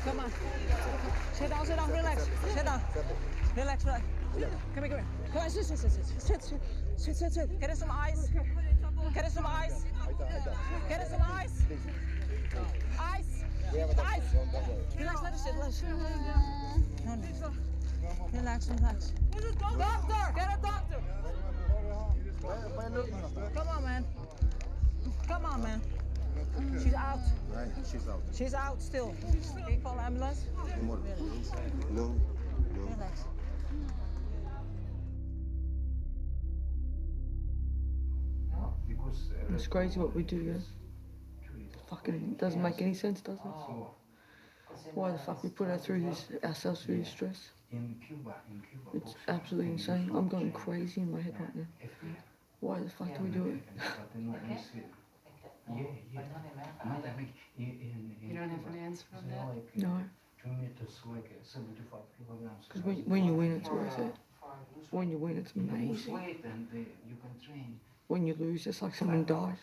Come on. Sit down, relax. Sit down. Relax, relax. Come here. Come on, sit. Get us some ice. Get us some ice. Get us some ice. Ice. Ice. Relax, let us sit. No. Relax. Doctor! Get a doctor! Come on, man. She's out. She's out still. Can you call ambulance? No. Relax. It's crazy what we do, yeah. Fucking doesn't make any sense, does it? Why the fuck we put ourselves through this stress? It's absolutely insane. I'm going crazy in my head right now. Why the fuck do we do it? You don't have an answer on that? No. Because when you win, it's worth it. When you win, it's amazing. When you lose, it's like someone died.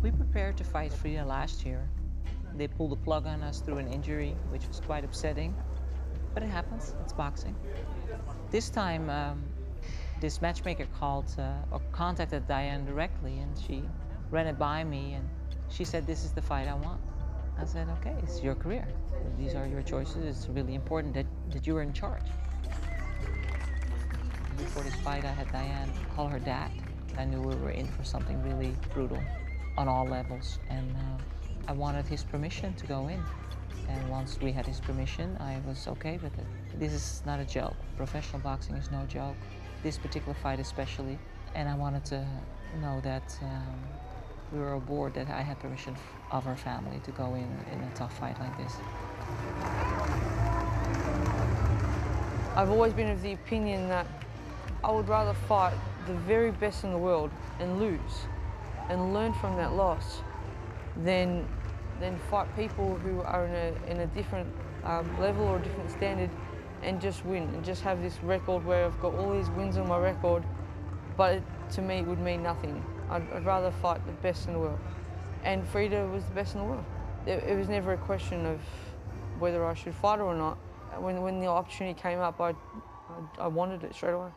We prepared to fight Frida last year. They pulled the plug on us through an injury, which was quite upsetting. But it happens, it's boxing. This time, this matchmaker called or contacted Diane directly, and she ran it by me, and she said, "This is the fight I want." I said, "Okay, it's your career. These are your choices. It's really important that you are in charge." Before this fight, I had Diane call her dad. I knew we were in for something really brutal on all levels, and I wanted his permission to go in. And once we had his permission, I was okay with it. This is not a joke. Professional boxing is no joke. This particular fight especially. And I wanted to know that we were aboard, that I had permission of our family to go in a tough fight like this. I've always been of the opinion that I would rather fight the very best in the world and lose and learn from that loss than fight people who are in a different level or a different standard and just win and just have this record where I've got all these wins on my record, but it, to me, it would mean nothing. I'd rather fight the best in the world. And Frida was the best in the world. It was never a question of whether I should fight her or not. When the opportunity came up, I wanted it straight away.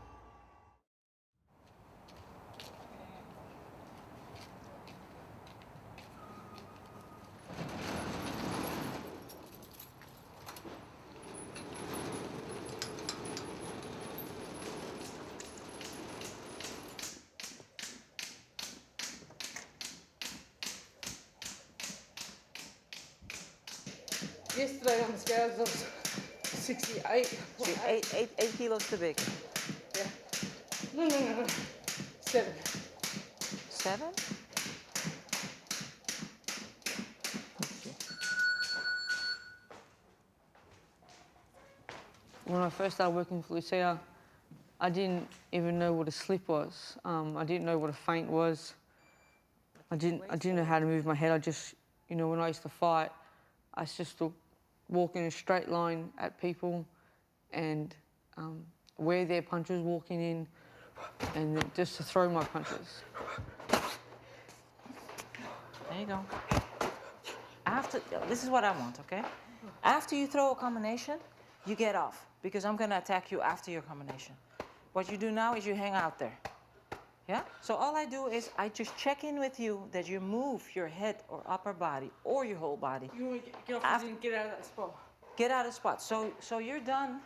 Yesterday on the scales I was 68. So 8 kilos too big. Yeah. No. 7. 7? When I first started working for Lucia, I didn't even know what a slip was. I didn't know what a feint was. I didn't know how to move my head. I just, when I used to fight, I used just to walk in a straight line at people and wear their punches walking in and just to throw my punches. There you go. This is what I want, okay? After you throw a combination, you get off, because I'm gonna attack you after your combination. What you do now is you hang out there. Yeah? So all I do is I just check in with you that you move your head or upper body or your whole body. You want to get off and get out of that spot. Get out of the spot. So you're done.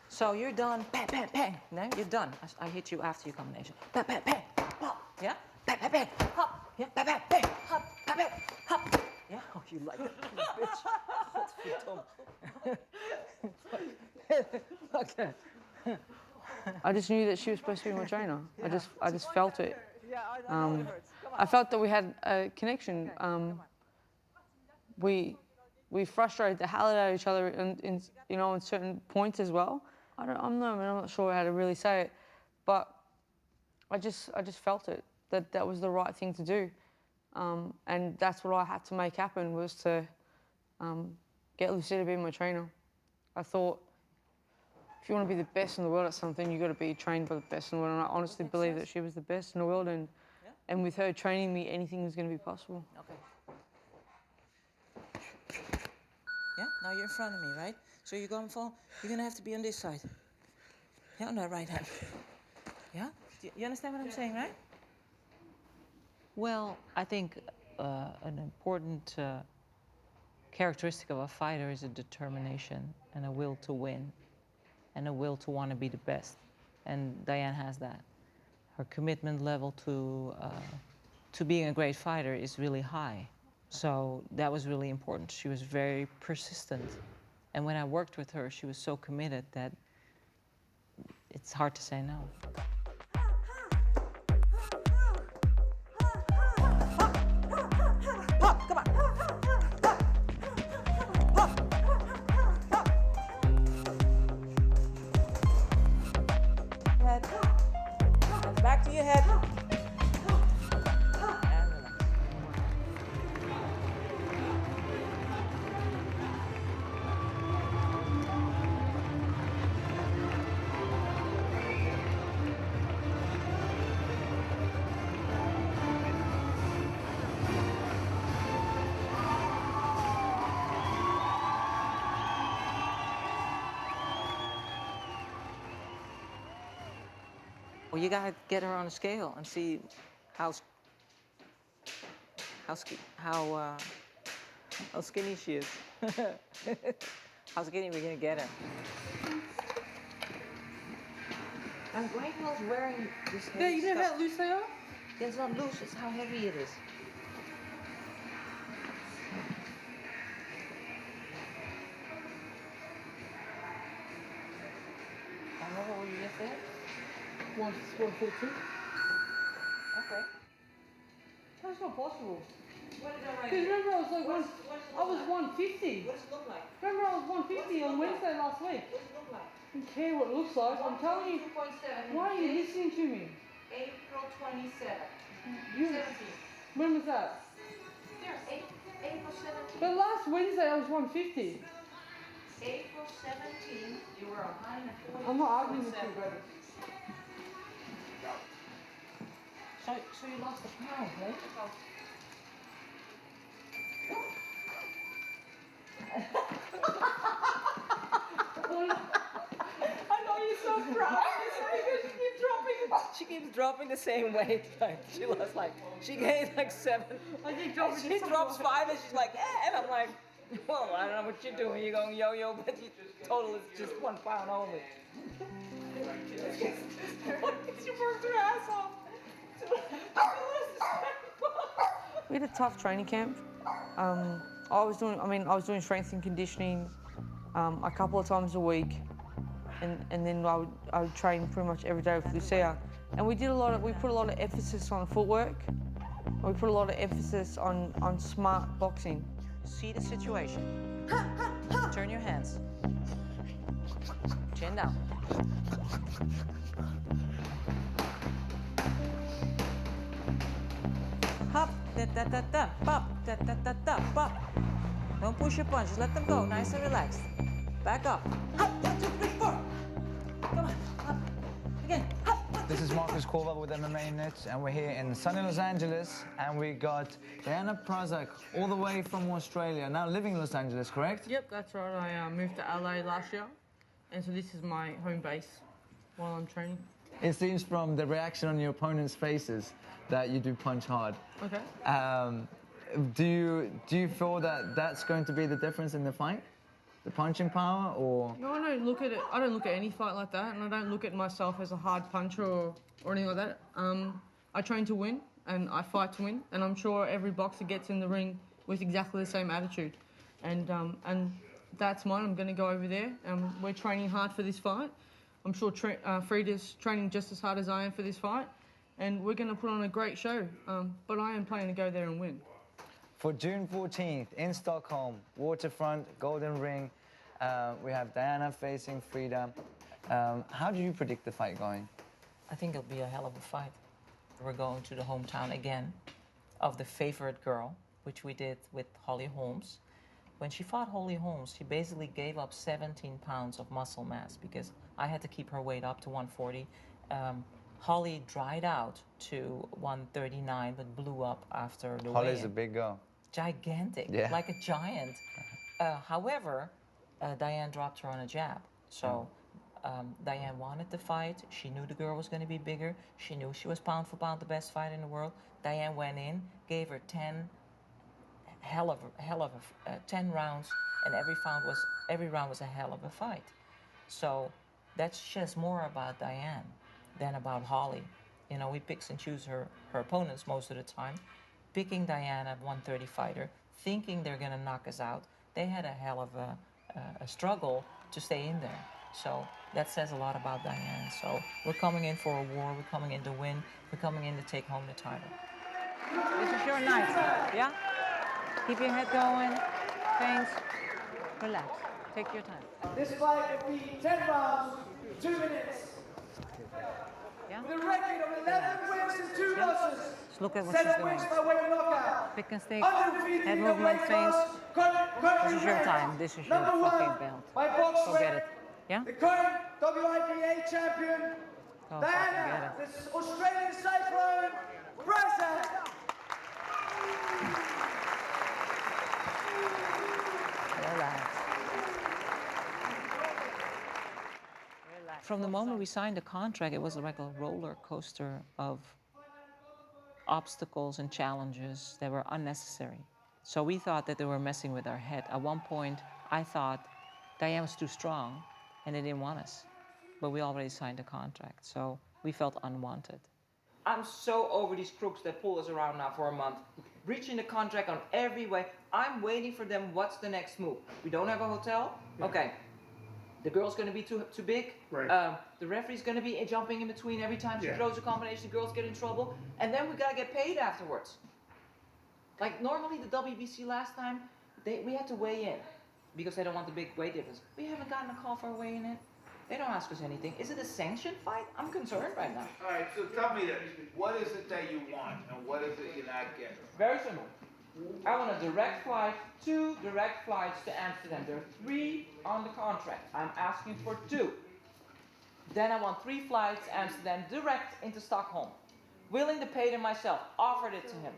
So you're done. Bang, bang, bang. No, you're done. I hit you after your combination. Bang, bang, bang. Hop. Yeah? Bang, bang, bang. Hop. Yeah? Bang, bang, bang. Hop. Bang, bang. Hop. Yeah? Oh, you like that, bitch. Okay. I just knew that she was supposed to be my trainer. Yeah. I just felt it. Yeah, I know it hurts. I felt that we had a connection. We frustrated the hell out of each other in certain points as well. I'm not sure how to really say it, but I just felt it, that was the right thing to do. And that's what I had to make happen, was to get Lucia to be my trainer. I thought, if you want to be the best in the world at something, you've got to be trained by the best in the world. And I honestly believe that she was the best in the world, and And with her training me, anything is going to be possible. Okay. Yeah, now you're in front of me, right? So you're going to fall, you're going to have to be on this side. Yeah, on that right hand. Yeah? You understand what I'm saying, right? Well, I think an important characteristic of a fighter is a determination and a will to win and a will to want to be the best. And Diane has that. Her commitment level to being a great fighter is really high. So that was really important. She was very persistent. And when I worked with her, she was so committed that it's hard to say no. Back to your head. Well, you gotta get her on a scale and see how skinny she is. How skinny we're gonna get her. And Rachel's wearing this heavy Yeah, you know stuff. how loose they are? Yeah, it's not loose, it's how heavy it is. And what were you just there? 142. Okay. That's not possible. What did I write? Because remember I was like, I was like? 150. What does it look like? Remember I was 150 on Wednesday last week. What does it look like? I don't care what it looks like. I'm telling you. 2.7. Why are you listening to me? April 27. You, 17. when was that? There's April 17. But last Wednesday I was 150. April 17, you were 140. I'm not arguing with you, brother. So you lost a pound, right? I know you're so proud. She keeps dropping the same weight. Like she lost she gained 7. I keep dropping She drops 5 and she's like, eh, and I'm like, well, I don't know what you're doing. You're going yo-yo, but your total is just 1 pound only. She worked her ass off. We had a tough training camp. I was doing strength and conditioning a couple of times a week, and then I would train pretty much every day with Lucia. And we put a lot of emphasis on footwork. We put a lot of emphasis on smart boxing. See the situation. Turn your hands. Chin down. Hop, da da da da, pop, da da da da, pop. Don't push your punches, let them go, nice and relaxed. Back up. Hop, 1, 2, 3, 4. Come on, hop. Again, hop. This is Marcus Korva with MMA Net, and we're here in sunny Los Angeles, and we got Diana Prazak all the way from Australia, now living in Los Angeles, correct? Yep, that's right. I moved to LA last year, and so this is my home base while I'm training. It seems from the reaction on your opponent's faces that you do punch hard. Okay. Do you feel that that's going to be the difference in the fight? The punching power, or? No, I don't look at it. I don't look at any fight like that, and I don't look at myself as a hard puncher or anything like that. I train to win, and I fight to win, and I'm sure every boxer gets in the ring with exactly the same attitude, and that's mine. I'm going to go over there, and we're training hard for this fight. I'm sure Frida's training just as hard as I am for this fight, and we're going to put on a great show. But I am planning to go there and win. For June 14th in Stockholm, Waterfront, Golden Ring, we have Diana facing Frida. How do you predict the fight going? I think it'll be a hell of a fight. We're going to the hometown again of the favorite girl, which we did with Holly Holmes. When she fought Holly Holmes, she basically gave up 17 pounds of muscle mass because I had to keep her weight up to 140. Holly dried out to 139, but blew up after the Holly's weigh-in. a big girl. Gigantic, Yeah. like a giant. However, Diane dropped her on a jab. So Diane wanted the fight. She knew the girl was going to be bigger. She knew she was pound for pound the best fighter in the world. Diane went in, gave her 10 10 rounds, and every round was a hell of a fight. So that says more about Diane than about Holly. You know, we pick and choose her opponents most of the time. Picking Diane at 130 fighter, thinking they're going to knock us out. They had a hell of a struggle to stay in there. So that says a lot about Diane. So we're coming in for a war. We're coming in to win. We're coming in to take home the title. This is your night, yeah? Keep your head going. Thanks. Relax. Take your time. This fight will be 10 rounds, 2 minutes. Yeah? With a record of 11 wins and 2 losses. Just look at what she's 7 doing. wins by way of knockout. Pick and stick. Undefeated Head in the movement, weight things. class. This is your time. This is your Number fucking 1 belt. by box Forget weight. it. Yeah? The current WIBA champion, Oh, Diana, forget it. this Australian cyclone, Prazak. Relax. From the moment we signed the contract, it was like a roller coaster of obstacles and challenges that were unnecessary. So we thought that they were messing with our head. At one point, I thought Diane was too strong and they didn't want us. But we already signed a contract, so we felt unwanted. I'm so over these crooks that pull us around now for a month, breaching the contract on every way. I'm waiting for them. What's the next move? We don't have a hotel? Yeah. Okay. The girl's going to be too big. Right. The referee's going to be jumping in between every time she throws a combination. The girls get in trouble. And then we got to get paid afterwards. Like normally the WBC last time, we had to weigh in because they don't want the big weight difference. We haven't gotten a call for a weigh-in yet. They don't ask us anything. Is it a sanctioned fight? I'm concerned right now. All right, so tell me this. What is it that you want and what is it you're not getting? Very simple. I want a direct flight, 2 direct flights to Amsterdam. There are 3 on the contract. I'm asking for 2. Then I want 3 flights to Amsterdam direct into Stockholm. Willing to pay them myself. Offered it to him.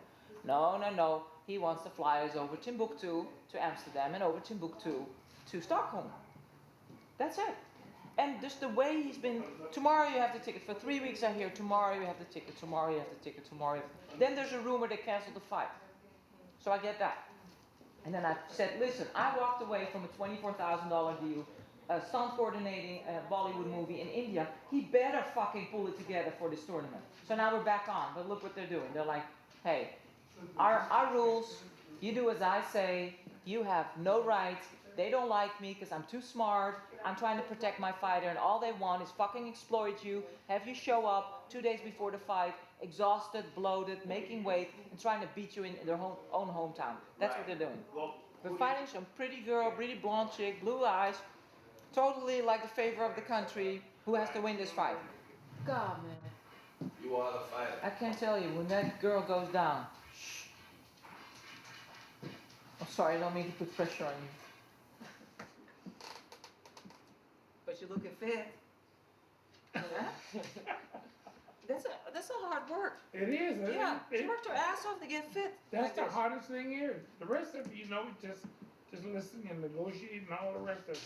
No. He wants to fly us over Timbuktu to Amsterdam and over Timbuktu to Stockholm. That's it. And just the way he's been, tomorrow you have the ticket. For 3 weeks I hear, tomorrow you have the ticket, tomorrow you have the ticket, tomorrow you have the... Then there's a rumor they canceled the fight. So I get that. And then I said, listen, I walked away from a $24,000 deal, stunt coordinating a Bollywood movie in India. He better fucking pull it together for this tournament. So now we're back on, but look what they're doing. They're like, hey, our rules, you do as I say, you have no rights. They don't like me because I'm too smart. I'm trying to protect my fighter, and all they want is fucking exploit you, have you show up 2 days before the fight, exhausted, bloated, making weight, and trying to beat you in their own hometown. That's what they're doing. We're fighting some pretty girl, pretty blonde chick, blue eyes, totally like the favor of the country, who has to win this fight. God, man. You are the fighter. I can't tell you, when that girl goes down, shh. I'm sorry, I don't mean to put pressure on you. But you're looking fit. That's a hard work. It is. Yeah, she worked her ass off to get fit. That's like the this. hardest thing here. The rest of it, you know, just listen and negotiate and all the rest of it.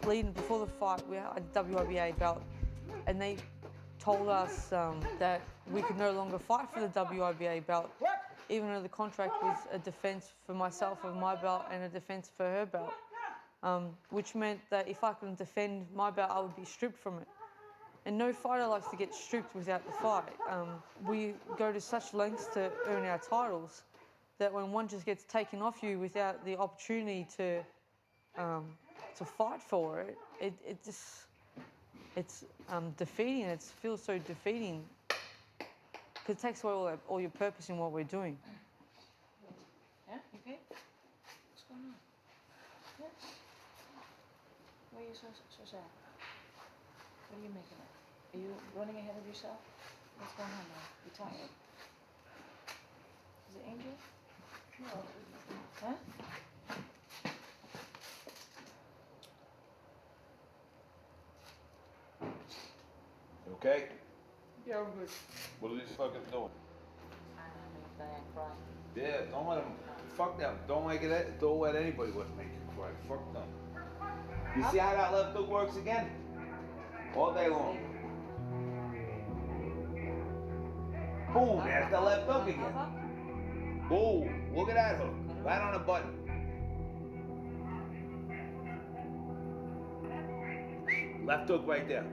leading before the fight, we had a WIBA belt, and they told us that we could no longer fight for the WIBA belt, even though the contract was a defence for myself of my belt and a defence for her belt, which meant that if I couldn't defend my belt, I would be stripped from it. And no fighter likes to get stripped without the fight. We go to such lengths to earn our titles that when one just gets taken off you without the opportunity to fight for it, it's defeating. It feels so defeating because it takes away all your purpose in what we're doing. Yeah, you okay? What's going on? Yeah? Why are you so sad? What are you making of? Are you running ahead of yourself? What's going on now? You're tired. Is it Angel? No. Huh? You okay? Yeah, I'm good. What are these fuckers doing? I make Diane cry. Yeah, don't let them. Fuck them. Don't let anybody make you cry. Fuck them. You see how that left hook works again? All day long. Boom, there's the left hook again. Boom, look at that hook. Right on the button. Left hook right there.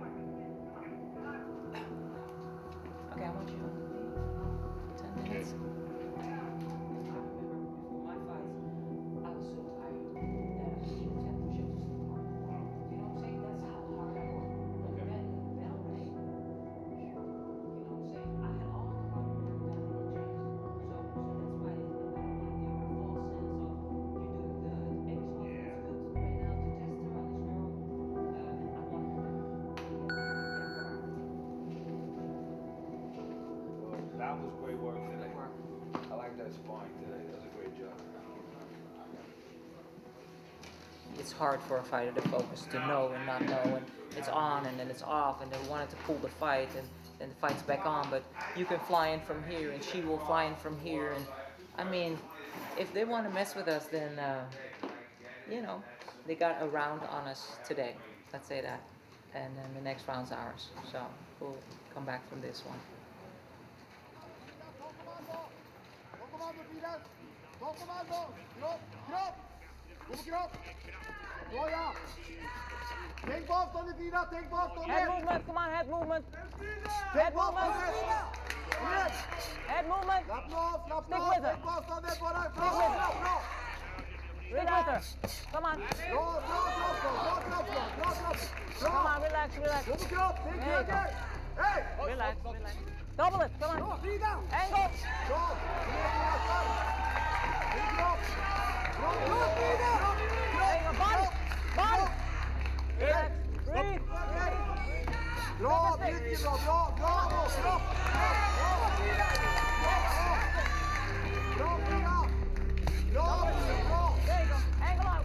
Okay, I want you to 10 minutes. Before my fights, I was so tired that I couldn't even 10 push-ups. You know what I'm saying? That's how hard I work. But then, right? You know what I'm saying? I had all the hard work done in the gym. So that's why I don't want to give her a false sense of you're doing good. Maybe it's not good right now to test her on this girl. I want her to get better. That was great work today. I like that sparring today. That was a great job. It's hard for a fighter to focus, to know and not know, and it's on and then it's off, and they wanted to pull the fight, and then the fight's back on, but you can fly in from here, and she will fly in from here, and I mean, if they want to mess with us, then, you know, they got a round on us today, let's say that, and then the next round's ours, so we'll come back from this one. Head movement, come on, head movement. Head movement. Head movement. Stick with her. Stick with her. Come on. Come on, relax. Relax. Double it, come on. Angle. Body. Relax. Breathe. There you go. Angle out.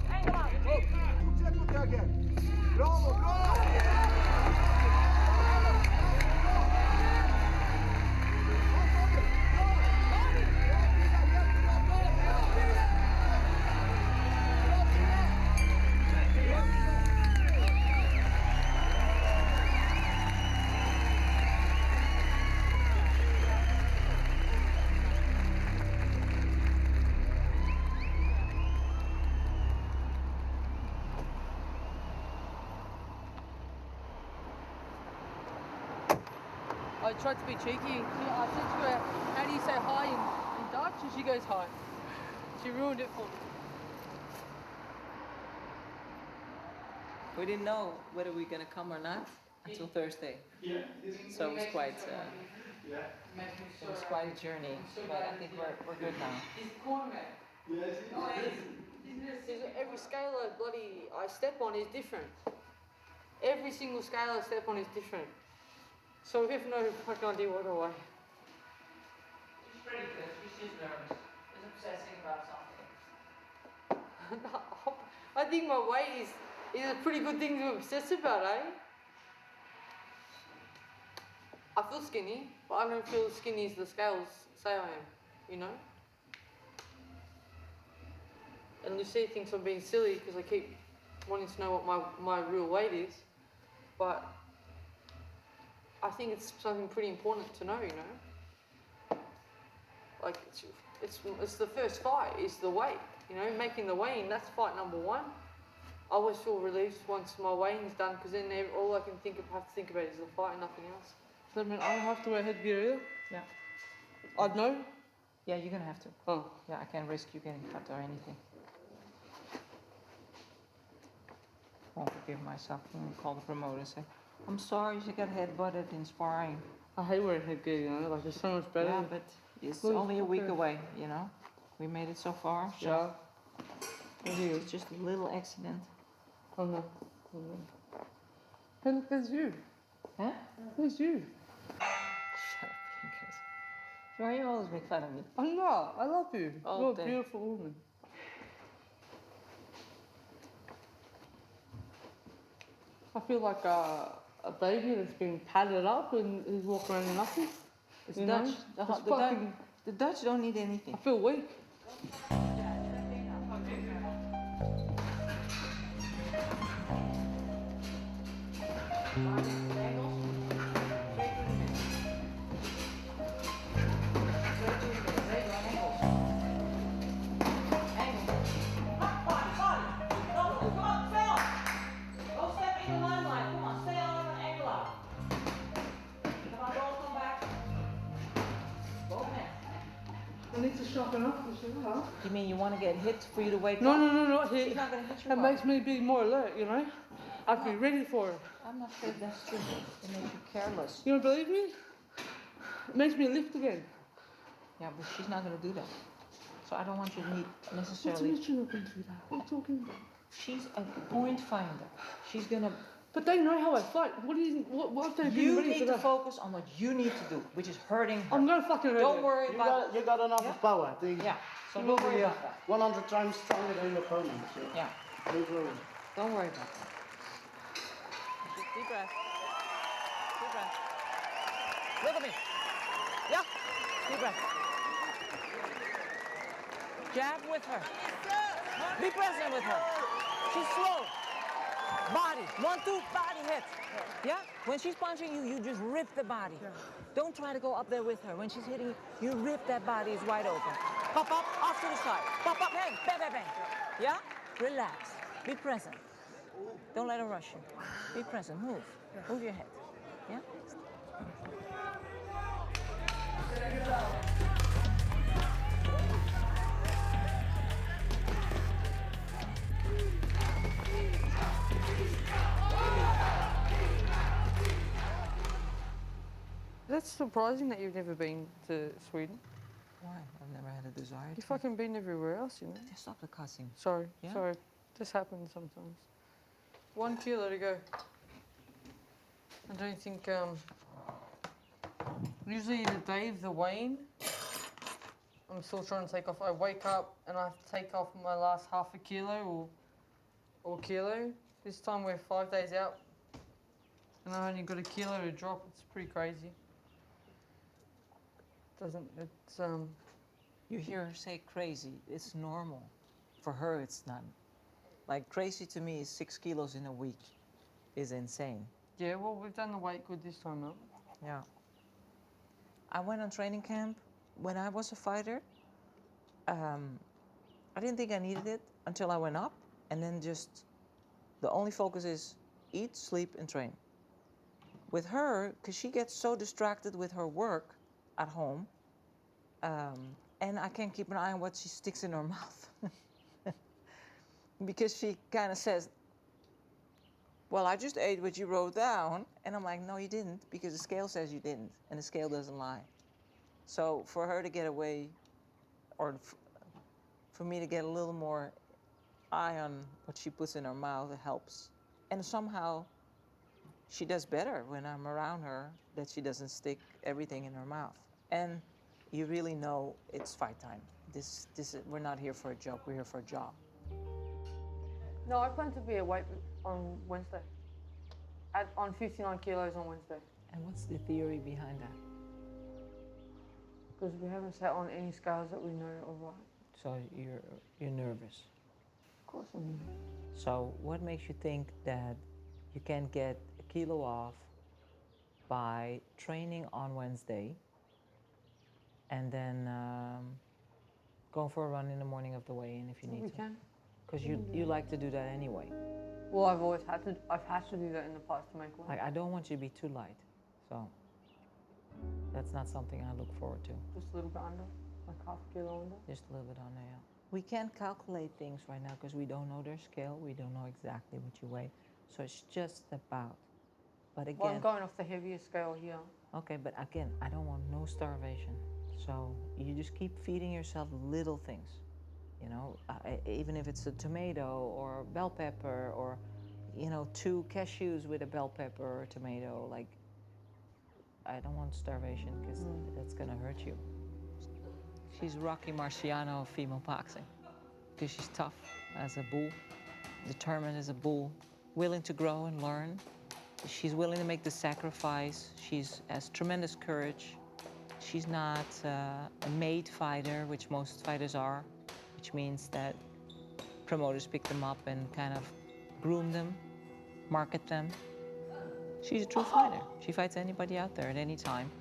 I tried to be cheeky. I said to her, how do you say hi in Dutch? And she goes hi. She ruined it for me. We didn't know whether we were going to come or not until Thursday. So it was quite a journey, but I think we're good now. Every scale I step on is different. Every single scale I step on is different. So we have no fucking idea what do I. She's pretty good. She's just nervous. She's obsessing about something. I think my weight is a pretty good thing to obsess about, eh? I feel skinny, but I don't feel as skinny as the scales say I am, you know? And Lucia thinks I'm being silly because I keep wanting to know what my real weight is, but I think it's something pretty important to know, you know. Like it's the first fight is the weight, you know, making the weigh-in, that's fight number one. I always feel relieved once my weigh-in's done, because then all I can have to think about is the fight and nothing else. Does that mean I don't have to wear headgear either? Yeah. I'd know? Yeah, you're gonna have to. Oh. Yeah, I can't risk you getting cut or anything. Won't forgive myself. I'm gonna call the promoter and say, I'm sorry she got head-butted in sparring. I hate wearing headgear, you know, like it's so much better. Yeah, but it's only a week away, you know. We made it so far. So Yeah. it's just a little accident. Oh no. Oh no. Hey, look, there's you. Huh? There's you. Shut up, Pinkers. Why you always make fun of me? I'm not. I love you. Oh, You're a thanks. beautiful woman. I feel like a baby that's been padded up and is walking around in nothing. It's you Dutch. know? The Dutch don't need anything. I feel weak. I need to sharpen up, huh? You mean you want to get hit for you to wake No, up? no, no, not hit. She's not going to hit you It up. makes me be more alert, you know? I'd be ready for it. I'm not sure if that's true. It makes you careless. You don't believe me? It makes me lift again. Yeah, but she's not going to do that. So I don't want you to need What do necessarily... you mean she's not going to do that? What are you talking about? She's a point finder. She's going to... But they know how I fight. What have they been You ready need for to that? focus on what you need to do, which is hurting her. I'm going to fucking hurt Don't her. worry about... You got enough Yeah. of power. Yeah, so You don't will worry be about that. 100 times stronger than your opponent. So Yeah, don't worry. don't worry about that. Deep breath. Deep breath. Look at me. Yeah, deep breath. Jab with her. Be present with her. She's slow. Body. 1, 2, body hit. Yeah? When she's punching you, you just rip the body. Don't try to go up there with her. When she's hitting you, you rip that body. It's wide open. Pop up, off to the side. Pop up, bang, bang, bang, bang. Yeah? Relax. Be present. Don't let her rush you. Be present. Move. Move your head. Yeah? That's surprising that you've never been to Sweden. Why? I've never had a desire You've to. fucking been everywhere else, you know. Just stop the cussing. Sorry, Yeah? sorry. This happens sometimes. 1 kilo to go. I don't think, usually the day of the weigh-in, I'm still trying to take off. I wake up and I have to take off my last half a kilo or kilo. This time we're 5 days out and I only got a kilo to drop. It's pretty crazy. You hear her say crazy. It's normal. For her, it's not. Like, crazy to me is 6 kilos in a week. Is insane. Yeah, well, we've done the weight good this time though. Yeah. I went on training camp when I was a fighter. I didn't think I needed it until I went up, and then just the only focus is eat, sleep, and train. With her, because she gets so distracted with her work at home, and I can't keep an eye on what she sticks in her mouth. Because she kind of says, well, I just ate what you wrote down. And I'm like, no, you didn't, because the scale says you didn't, and the scale doesn't lie. So for her to get away, or for me to get a little more eye on what she puts in her mouth, it helps. And somehow she does better when I'm around her, that she doesn't stick everything in her mouth. And you really know it's fight time. We're not here for a joke, we're here for a job. No, I plan to be at weight on Wednesday. On 59 kilos on Wednesday. And what's the theory behind that? Because we haven't sat on any scales that we know are right. So you're nervous. course I'm here. So what makes you think that you can get a kilo off by training on Wednesday and then going for a run in the morning of the weigh-in if you need We to? can. Because you like to do that anyway. Well, I've had to do that in the past to make weight. Like, I don't want you to be too light, so that's not something I look forward to. Just a little bit under, like half a kilo under. Just a little bit on there, yeah. We can't calculate things right now because we don't know their scale. We don't know exactly what you weigh. So it's just about. But again, Well, I'm going off the heavier scale here. okay, but again, I don't want no starvation. So you just keep feeding yourself little things. You know, even if it's a tomato or a bell pepper or, you know, 2 cashews with a bell pepper or a tomato. Like, I don't want starvation because that's gonna hurt you. She's Rocky Marciano of female boxing because she's tough as a bull, determined as a bull, willing to grow and learn. She's willing to make the sacrifice. She has tremendous courage. She's not a made fighter, which most fighters are, which means that promoters pick them up and kind of groom them, market them. She's a true fighter. She fights anybody out there at any time.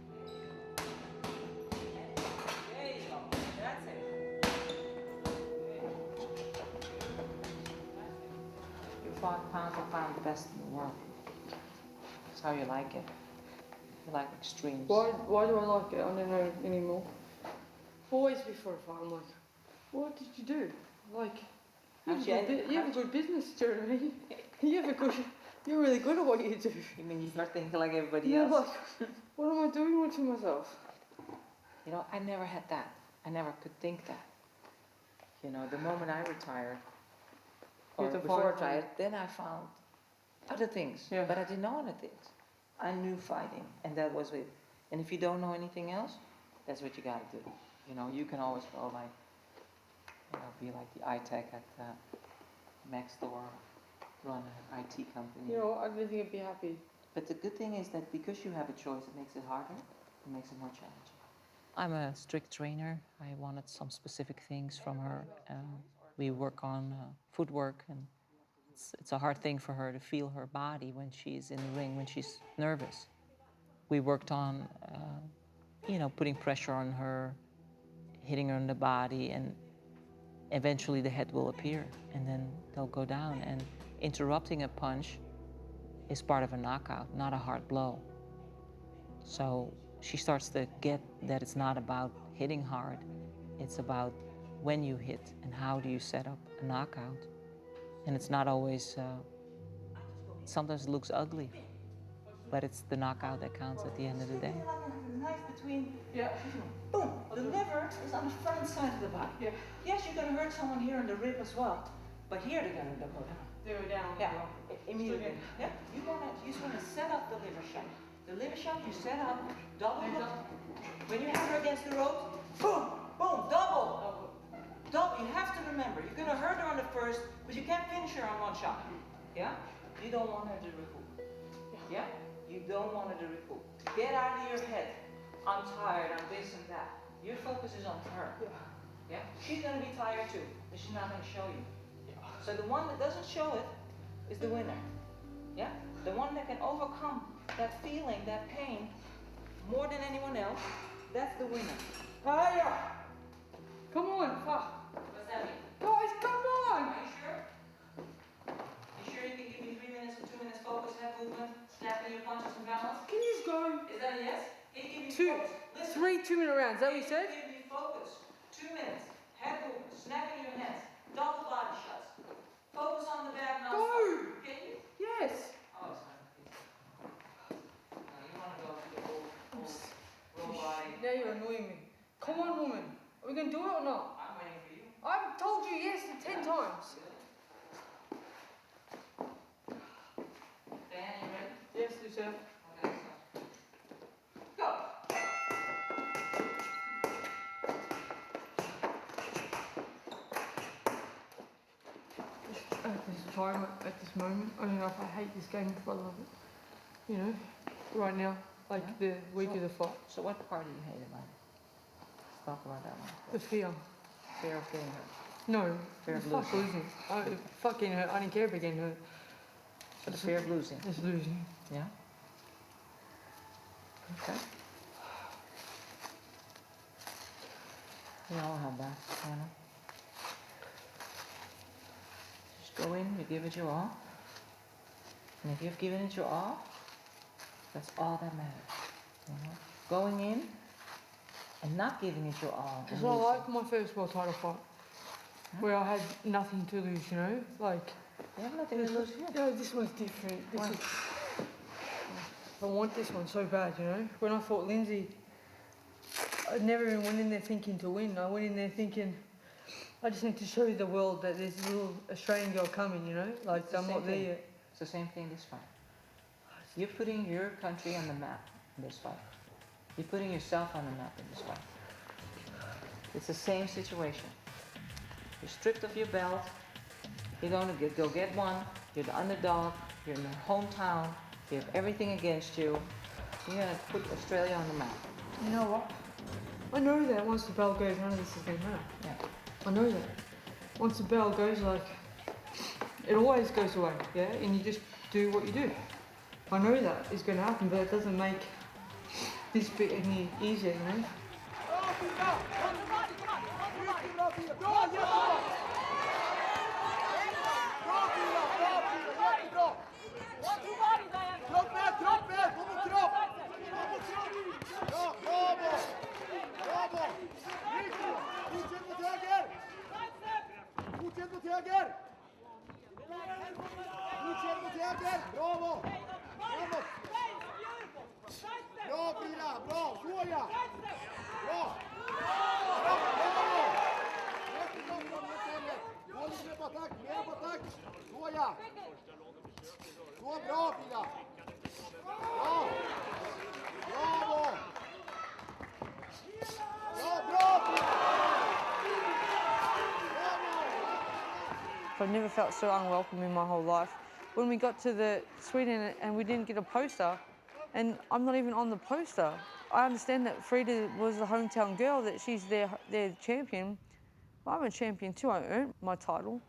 You're 5 pounds a pound the best in the world. That's how you like it. You like extremes. Why do I like it? I don't know anymore. Always before a fight, I'm like, what did you do? Like, you have a good business, do you know what I mean? You're really good at what you do. You mean you start thinking like everybody You're else? like, what am I doing to myself? You know, I never had that. I never could think that. You know, the moment I retired, or before I retired, then I found other things. Yeah. But I didn't know other things. I knew fighting, and that was it. And if you don't know anything else, that's what you gotta do. You know, you can always go like, you know, be like the iTech at next door, run an IT company. You know, I don't think I'd be happy. But the good thing is that because you have a choice, it makes it harder, it makes it more challenging. I'm a strict trainer. I wanted some specific things from her. We work on footwork, and it's a hard thing for her to feel her body when she's in the ring, when she's nervous. We worked on, you know, putting pressure on her, hitting her in the body, and eventually the head will appear, and then they'll go down. And interrupting a punch is part of a knockout, not a hard blow. So she starts to get that it's not about hitting hard, it's about when you hit and how do you set up a knockout. And it's not always, sometimes it looks ugly, but it's the knockout that counts at the end of the day. Knife between, boom, the liver is on the front side of the body. Yeah. Yes, you're gonna hurt someone here in the rib as well, but here they're gonna go down. They're down. Yeah, immediately. Yeah, you just wanna set up the liver shot. The liver shot you set up, double. When you have her against the ropes, boom, boom, double. Double, you have to remember, you're gonna hurt her on the first, but you can't finish her on one shot. Yeah? You don't want her to recoup. Yeah? You don't want her to recoup. Get out of your head. I'm tired, I'm this and that. Your focus is on her. Yeah? She's gonna be tired too, but she's not gonna show you. So the one that doesn't show it is the winner. Yeah? The one that can overcome that feeling, that pain, more than anyone else, that's the winner. Hiya! Come on, fuck. What's that mean? Guys, come on! Are you sure? You sure you can give me 3 minutes or 2 minutes focus, head movement, snapping your punches and balance? Can you just go? Is that a yes? Give me 3 2-minute rounds, is that what you said? Give me focus. 2 minutes. Head movement, snapping your hands, double body shots. Focus on the back now. Go! Can you? Yes. Oh, it's fine. No, you want to go to the full body. Now you're annoying me. Come on, woman. Are we going to do it or not? I'm waiting for you. I've told you yes 10 times. Dan, you ready? Yes, Lucia. Okay, so. Go. At this time, at this moment, I don't know if I hate this game, but I love it. You know, right now, like the week of the fight. So what part do you hate about it? Let's talk about that one. The fear. Fear of getting hurt. No, Fear of fuck losing. losing. Fuck getting hurt. I don't care about getting hurt. But the fear of losing. It's losing. Yeah. Okay. We all have that, you know. Just go in, you give it your all. And if you've given it your all, that's all that matters. You know? Going in and not giving it your all. It's not like my first world title fight, where I had nothing to lose, you know? Like, You have nothing to lose. no, this one's different. I want this one so bad, you know? When I fought Lindsay, I never even went in there thinking to win. I went in there thinking, I just need to show the world that there's a little Australian girl coming, you know? Like, I'm not there yet. It's the same thing this fight. You're putting your country on the map in this fight. You're putting yourself on the map in this fight. It's the same situation. You're stripped of your belt. You're going to go get one. You're the underdog. You're in your hometown. You have everything against you. You're going to put Australia on the map. You know what? I know that once the bell goes, none of this is going to matter. Yeah. I know that. Once the bell goes, like, it always goes away, yeah? And you just do what you do. I know that is going to happen, but it doesn't make this bit any easier, you know? Bravo! Bra Frida! Bra! Så ja! Bra! Gå lite mer på attack! Mer på attack! Så ja! Så bra Frida! Bra! Bravo! Ja, bra Frida! I've never felt so unwelcome in my whole life. When we got to the Sweden and we didn't get a poster, and I'm not even on the poster. I understand that Frida was the hometown girl, that she's their champion. I'm a champion too, I earned my title.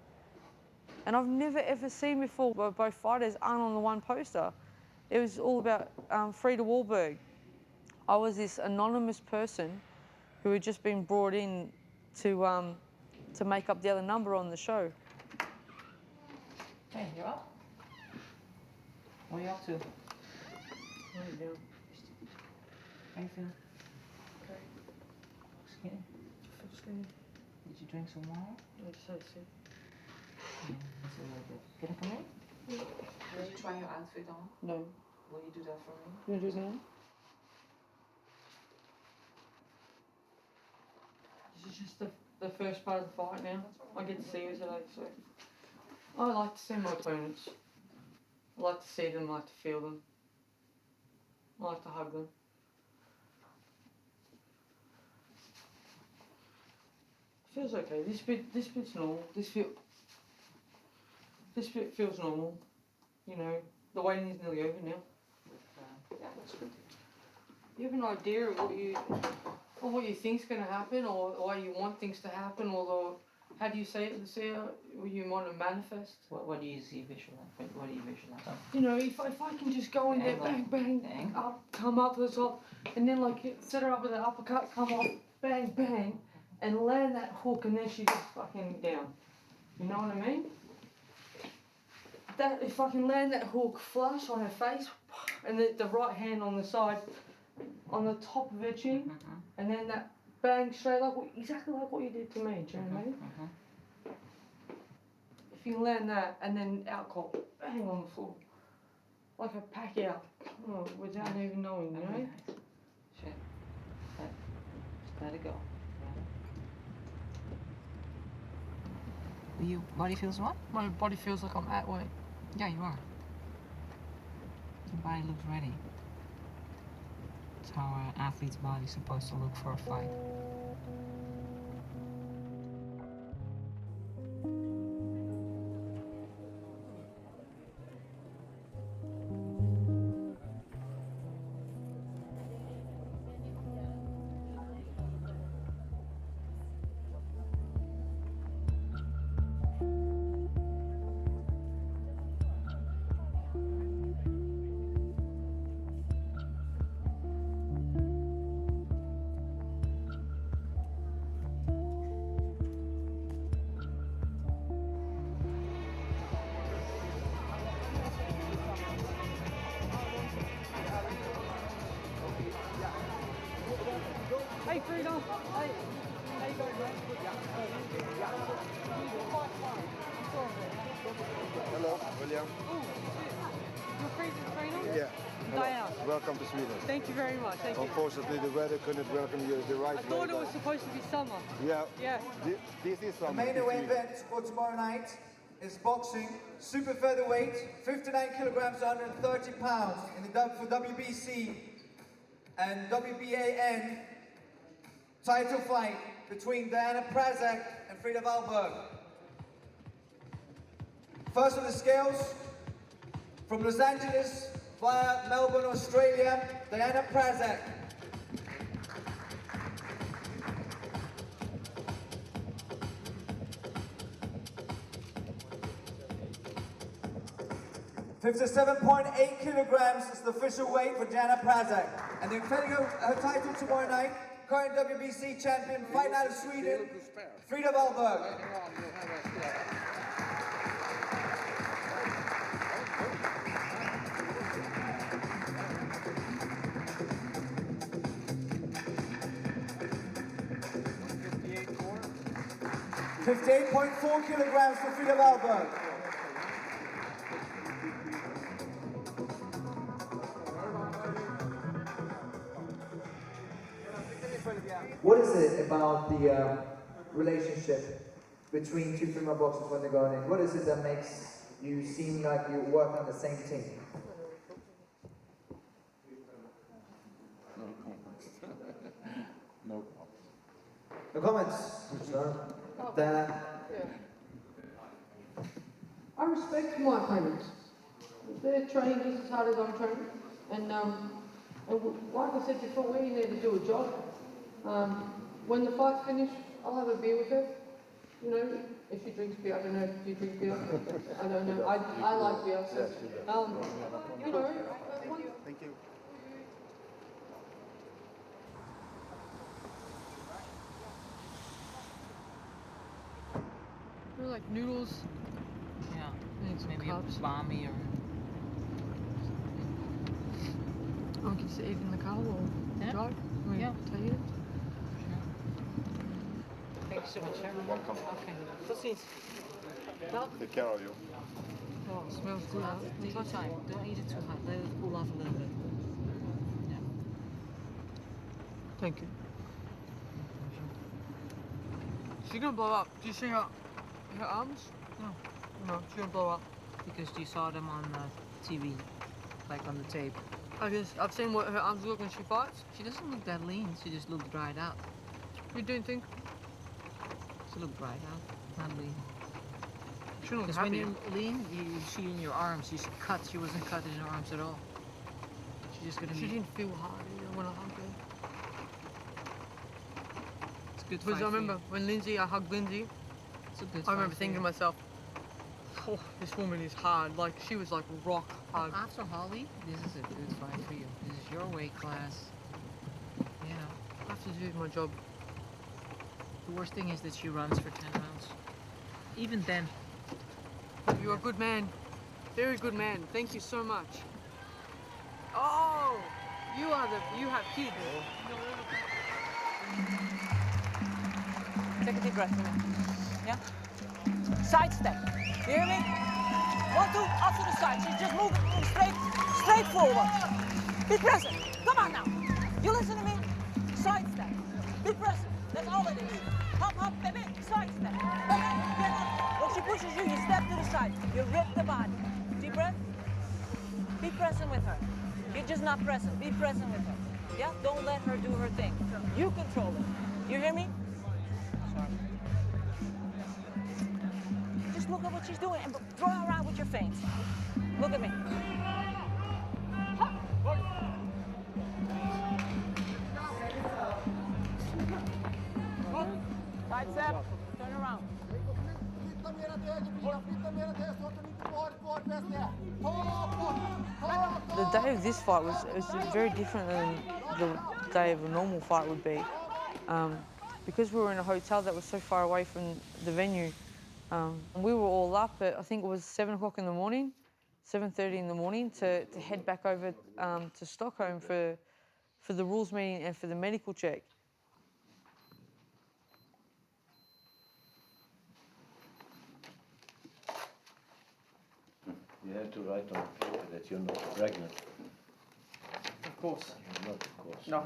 And I've never ever seen before where both fighters aren't on the one poster. It was all about Frida Wallberg. I was this anonymous person who had just been brought in to make up the other number on the show. Hey, you're up. What are you up to? How you doing? How you feeling? Okay. Skinny? Feel skinny. Did you drink some water? I just had a sip. That's a little bit. Can I come in? Did you try your outfit on? No. Will you do that for me? You want to do it now? This is just the first part of the fight now. I get to see you today, so. I like to see my opponents. I like to see them, I like to feel them. I like to hug them. Feels okay. This bit's normal. This bit feels normal. You know, the waiting is nearly over now. Yeah, that's good. You have an idea of what you think's going to happen, or why you want things to happen, or how do you say it, Lucia? You want to manifest? What do you see visualize? What do you visualize? You know, if I can just go in there, bang, bang, up, come up to the top, and then like set her up with an uppercut, come up, bang, bang, and land that hook, and then she just fucking down. You know what I mean? That if I can land that hook flush on her face, and the right hand on the side, on the top of her chin, and then that bang straight like exactly like what you did to me. Do you know what I mean? If you land that and then out cold, bang on the floor, like a pack out, without even knowing, you know? Shit. Just let it go. Your body feels what? My body feels like I'm at weight. Yeah, you are. Your body looks ready. It's how an athlete's body's supposed to look for a fight. Australia. Oh, shit. You're Frida trainer? Yeah. Diana. Welcome to Sweden. Thank you very much. Thank you. Unfortunately, the weather couldn't welcome you the right I way. thought it was supposed to be summer. Yeah. Yeah. This is The summer. main event for tomorrow night is boxing, super featherweight, 59 kilograms, 130 pounds in the for WBC and WBAN title fight between Diana Prazak and Frida Wallberg. First on the scales, from Los Angeles via Melbourne, Australia, Diana Prazak. $57.8 kilograms is the official weight for Diana Prazak. And defending her title tomorrow night, current WBC champion, fighting out of Sweden, Frida Wallberg. $58.4 kilograms for Frida Wallberg. What is it about the relationship between two female boxers when they're going in? What is it that makes you seem like you work on the same team? No. No comments? Sure. Diana? I respect my opponents. They're training just as hard as I'm training. And like I said before, we're in there to do a job. When the fight's finished, I'll have a beer with her. You know, if she drinks beer, I don't know if you drink beer. I don't know. I like beer. So, you know, Thank you. they're like noodles. Yeah. And some Maybe a carbs. salami or I can sit in the car or drive. Yeah. Tell you. Thanks so much, sir. Welcome. Okay. Tot ziens. Well, Take care of you. Oh, it smells good. take your time. Don't eat it too hot. Let it cool off a little bit. Yeah. Thank you. She's gonna blow up. Do you see her arms? No. No, she's gonna blow up. Because you saw them on TV, like on the tape. I've seen what her arms look when she fights. She doesn't look that lean. She just looks dried out. You don't think? She looks dried out, not lean. She don't look Because when happy. you're lean, you see in your arms. She's cut. She wasn't cut in her arms at all. She's just gonna She be. didn't feel hard either when I hugged her. It's good. Because I remember when I hugged Lindsay, It's a good I remember fight thinking to for you. myself, oh, this woman is hard. Like, she was like rock hard. After Holly, this is a good fight for you. This is your weight class. You know, I have to do my job. the worst thing is that she runs for 10 rounds. Even then, You're a good man. Very good man. Thank you so much. Oh, you have kids. Take a deep breath. Yeah? Side step. You hear me? 1, 2, up to the side. She's just moving straight forward. Be present. Come on now. You listen to me? Side step. Be present. That's all it is. Hop, hop, baby. Side step. Baby, get up. When she pushes you, you step to the side. You rip the body. Deep breath. Be present with her. You're just not present. Be present with her. Yeah? Don't let her do her thing. You control it. You hear me? Sorry. Just look at what she's doing and throw her around with your feints. Look at me. Side step. Turn around. Flytta mera till höger Frida, flytta mera till höger så att hon inte får fäst där. Ta The day of this fight was very different than the day of a normal fight would be. Because we were in a hotel that was so far away from the venue, we were all up at, I think it was 7 o'clock in the morning, 7:30 in the morning to head back over to Stockholm for the rules meeting and for the medical check. You have to write on the paper that you're not pregnant. Of course. You're not, of course. No.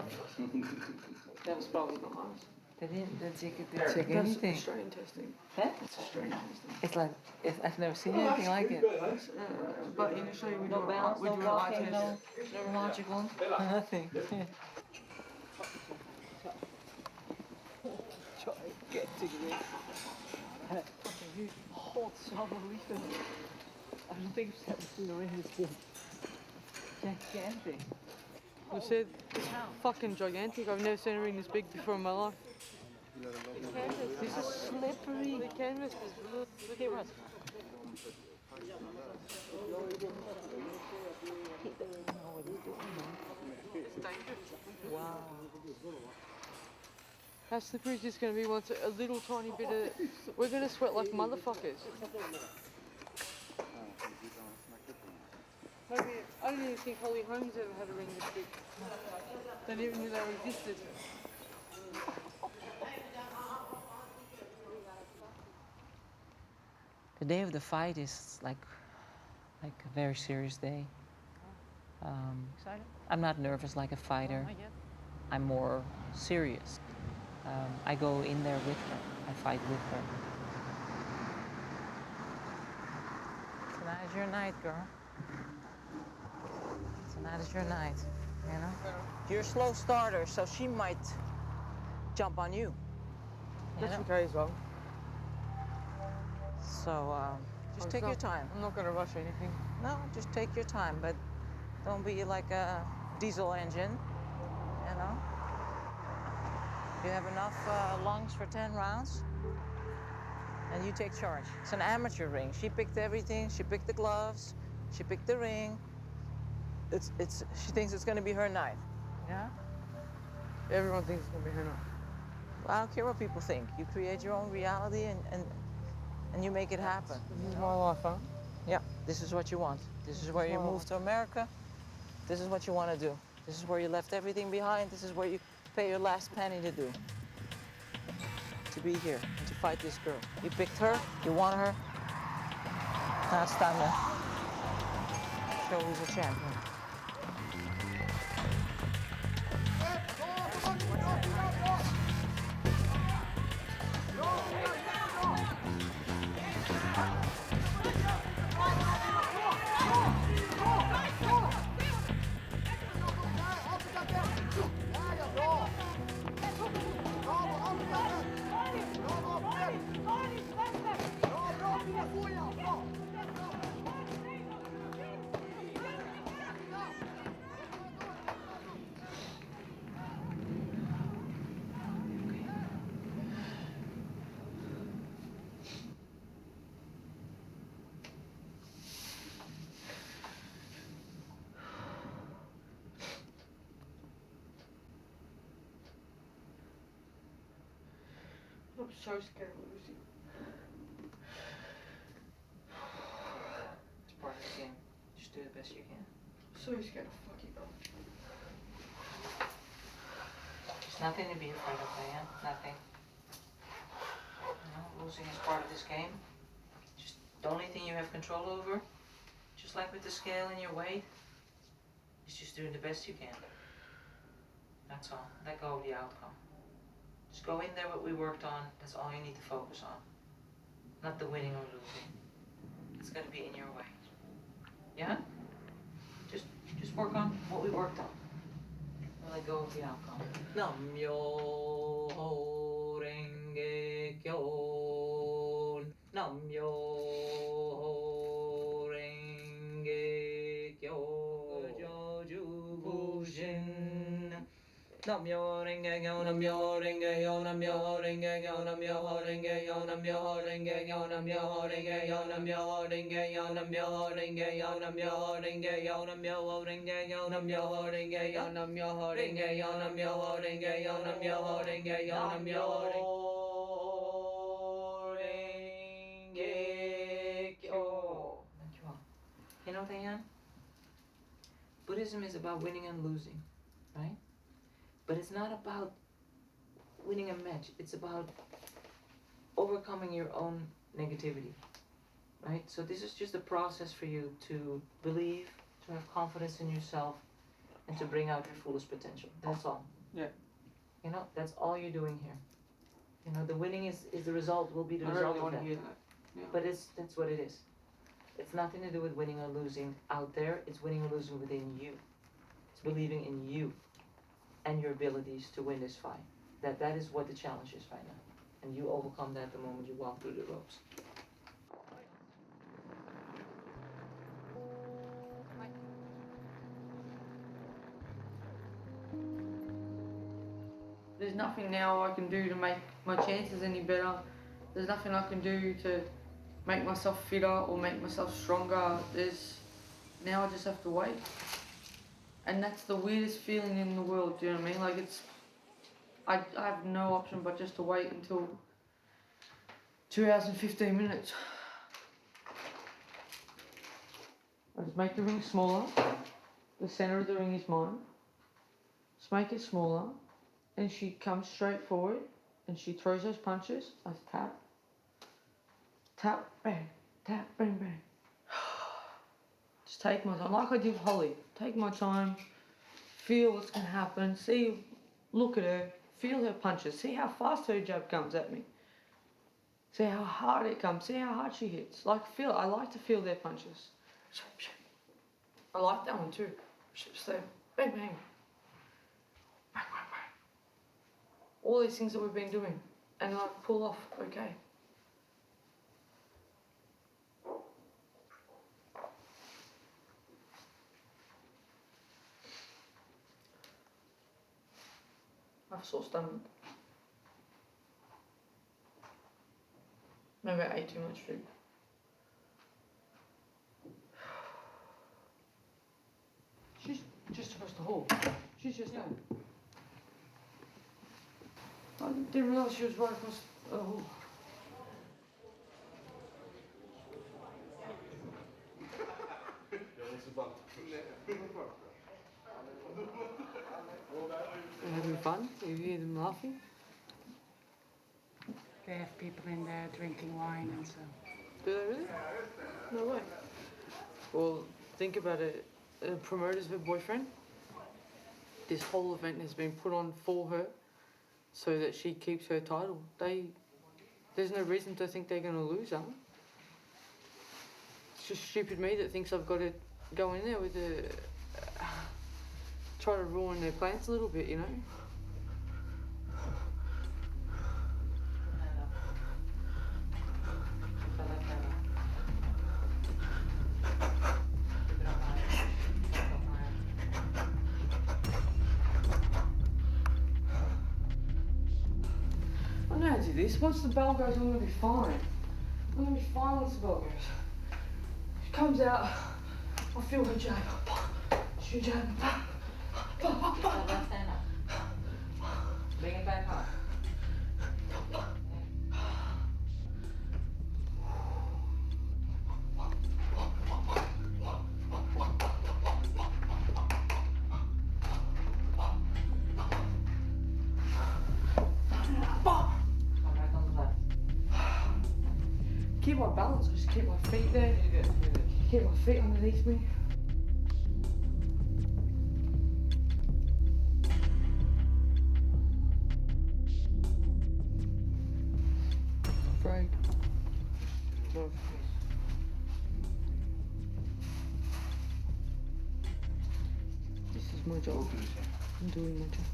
That was probably the hardest. They didn't check anything. That's strain testing. Huh? It's a strain testing. It's like, I've never seen anything like it. But initially we No do balance, we no do an eye walking, test. no neurological, nothing. I don't think I've ever seen a ring this big. Gigantic. You said it's fucking gigantic. I've never seen a ring this big before in my life. This is slippery. The canvas is blue. Look at Russ. It's dangerous. Wow. How slippery is this going to be once a little tiny bit of... We're going to sweat like motherfuckers. Maybe, I don't even think Holly Holmes ever had a ring this big. They didn't even knew they existed. The day of the fight is like a very serious day. Excited? I'm not nervous like a fighter. Not yet. I'm more serious. I go in there with her. I fight with her. Tonight is your night, girl. Tonight is your night, you know? You're a slow starter, so she might jump on you. That's know? okay as well. So just take your time. I'm not going to rush anything. No, just take your time, but don't be like a diesel engine, you know? You have enough lungs for 10 rounds, and you take charge. It's an amateur ring. She picked everything. She picked the gloves. She picked the ring. She thinks it's going to be her night. Yeah? Everyone thinks it's going to be her night. Well, I don't care what people think. You create your own reality and you make it happen. This is my life, huh? Yeah, this is what you want. This is where you moved to America. This is what you want to do. This is where you left everything behind. This is where you pay your last penny to do. To be here, and to fight this girl. You picked her, you want her. Now it's time to show who's a champion. I'm so scared of losing. It's part of the game. Just do the best you can. I'm so scared of fucking up. There's nothing to be afraid of, Diane. Nothing. You know, losing is part of this game. Just the only thing you have control over, just like with the scale and your weight, is just doing the best you can. That's all. Let go of the outcome. Just go in there what we worked on. That's all you need to focus on. Not the winning or losing. It's gonna be in your way. Yeah? Just work on what we worked on. And let go of the outcome. Nam-myo renge kyo. Nam-myo renge kyo. Joju bushin. Nam-myo renge kyo, nam-myo renge kyo, nam-myo renge kyo, nam-myo renge kyo, nam-myo renge kyo, nam-myo renge kyo, nam-myo renge kyo, nam-myo renge kyo, nam-myo renge kyo, nam-myo renge kyo, nam-myo renge kyo, nam-myo renge kyo, nam-myo renge kyo, nam-myo renge kyo, nam-myo renge kyo. You know, Diane, Buddhism is about winning and losing, right? But it's not about winning a match. It's about overcoming your own negativity. right? So this is just a process for you to believe, to have confidence in yourself, and to bring out your fullest potential. That's all. Yeah. You know, that's all you're doing here. You know, the winning is the result, will be the I result really of want to that. hear that. Yeah. But that's what it is. It's nothing to do with winning or losing out there, it's winning or losing within you. It's believing in you and your abilities to win this fight. That is what the challenge is right now. And you overcome that the moment you walk through the ropes. There's nothing now I can do to make my chances any better. There's nothing I can do to make myself fitter or make myself stronger. Now I just have to wait. And that's the weirdest feeling in the world, do you know what I mean? Like I have no option but just to wait until 2 hours and 15 minutes. I just make the ring smaller. The center of the ring is mine. Just make it smaller. And she comes straight forward and she throws those punches. I tap, tap, bang, bang. Just take my time, like I did with Holly. Take my time, feel what's gonna happen, see, look at her, feel her punches, see how fast her jab comes at me. See how hard it comes, see how hard she hits. I like to feel their punches. I like that one too. So, bang, bang. All these things that we've been doing, and I pull off, okay. I've sore stomach. Maybe I ate too much food. She's just across the hall. She's just there. I didn't realise she was right across the hall. They're having fun? You hear them laughing? They have people in there drinking wine and so. Do they really? No way. Well, think about it. The promoter's her boyfriend. This whole event has been put on for her so that she keeps her title. There's no reason to think they're going to lose, huh? It's just stupid me that thinks I've got to go in there with try to ruin their plans a little bit, you know? I know how to do this. Once the bell goes, I'm going to be fine. I'm going to be fine once the bell goes. She comes out, I feel her jab. She jab. Bring it back up. Keep my balance, just keep my feet there. You're good. Keep my feet underneath me. Afraid. No. This is my job. I'm doing my job.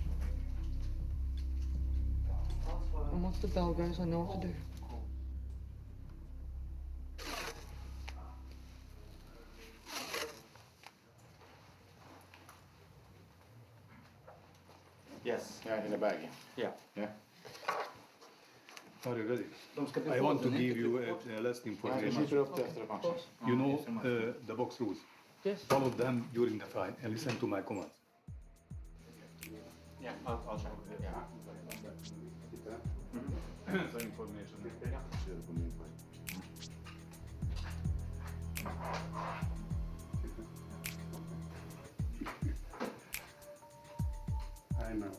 And once the bell goes, I know what to do. Yes, yeah, in the bag. Yeah. Yeah. Are you ready? I want to give you a last Ja, du information. skjuter upp det efter matchen. You know the box rules. Yes. Follow them during the fight and listen to my commands. Yeah, I'll try. Yeah. So information. I know.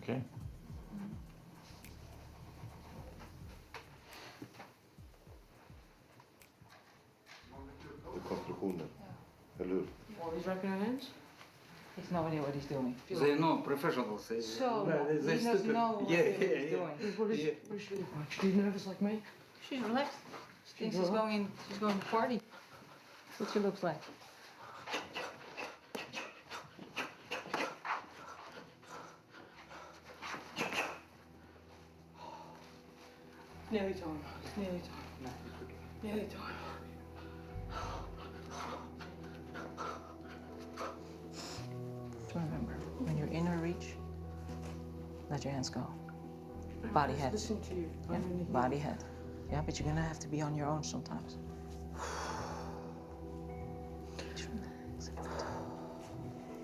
Okay. De konstruktionen, eller hur? While he's wrapping her hands? He has no idea what he's doing. They know professionals. So, they he doesn't know what yeah, he's yeah, doing. What is she look like? She's nervous like me? She's relaxed. She thinks she's going to party. That's what she looks like. Nearly time. It's nearly time. Nearly time. Remember, when you're in her reach, let your hands go. Body head. Listen to you. Yeah, body head. Yeah, but you're gonna have to be on your own sometimes. Just relax.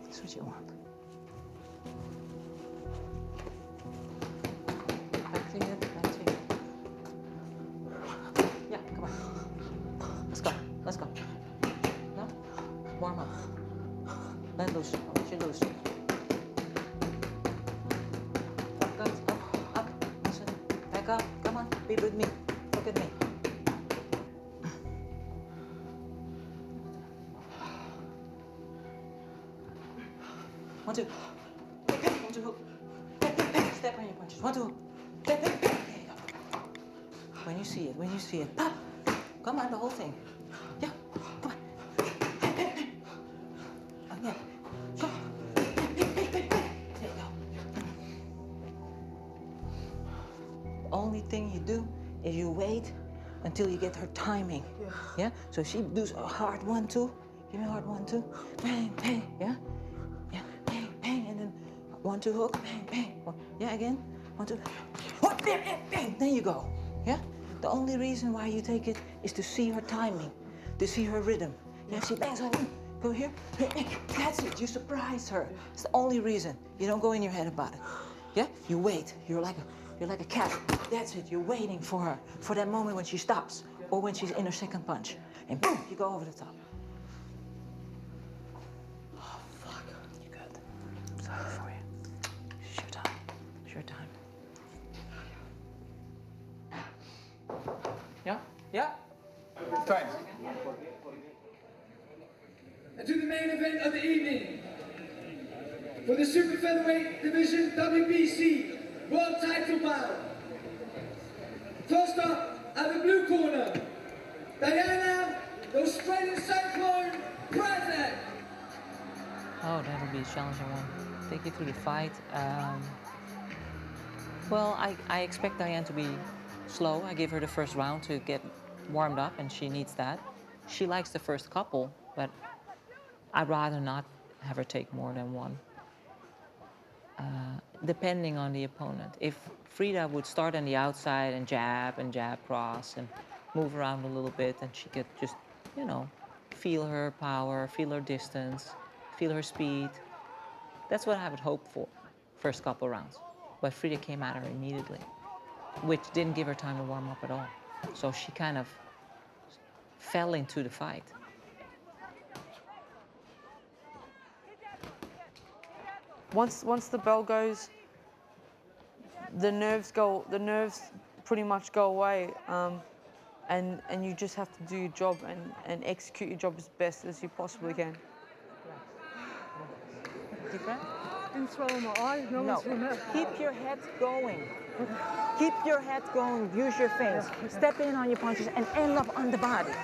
That's what you want. Back to you, back to you. Yeah, come on. Let's go, let's go. No? Warm up. Let loose, I want you loose. Up, listen. Back up, come on, be with me. Look at me. One, two. One, two, hook. Step on your punches. One, two. There you go. When you see it, pop. Come on, the whole thing. Yeah, come on. Again. Go. There you go. The only thing you do is you wait until you get her timing. Yeah? So if she does a hard 1, 2, give me a hard 1, 2, bang, bang, yeah? Yeah, bang, bang, and then 1, 2 hook, bang, bang. Yeah, again, 1, 2, hook, bang, bang, bang. There you go. Yeah? The only reason why you take it is to see her timing, to see her rhythm. Yeah, she bangs on you. Go here. That's it. You surprise her. It's the only reason. You don't go in your head about it. Yeah? You wait. You're like a cat. That's it. You're waiting for her, for that moment when she stops or when she's in her second punch. And boom, you go over the top. Oh, fuck. You good. I'm sorry for you. It's your time. It's your time. Yeah? Yeah? Time. And to the main event of the evening, for the super featherweight division WBC World Title bout. First up, at the blue corner, Diana, the Australian Cyclone, Prazak. Oh, that'll be a challenging one. Take you through the fight. Well, I expect Diane to be slow. I give her the first round to get warmed up, and she needs that. She likes the first couple, but I'd rather not have her take more than one. Depending on the opponent. If Frida would start on the outside and jab cross and move around a little bit, and she could just, you know, feel her power, feel her distance, feel her speed. That's what I would hope for, first couple rounds. But Frida came at her immediately, which didn't give her time to warm up at all. So she kind of fell into the fight. Once the bell goes, the nerves pretty much go away, and you just have to do your job and execute your job as best as you possibly can. Deep breath. I'm swallowing my eyes. No, keep your head going. Keep your head going, use your face. Step in on your punches and end up on the body.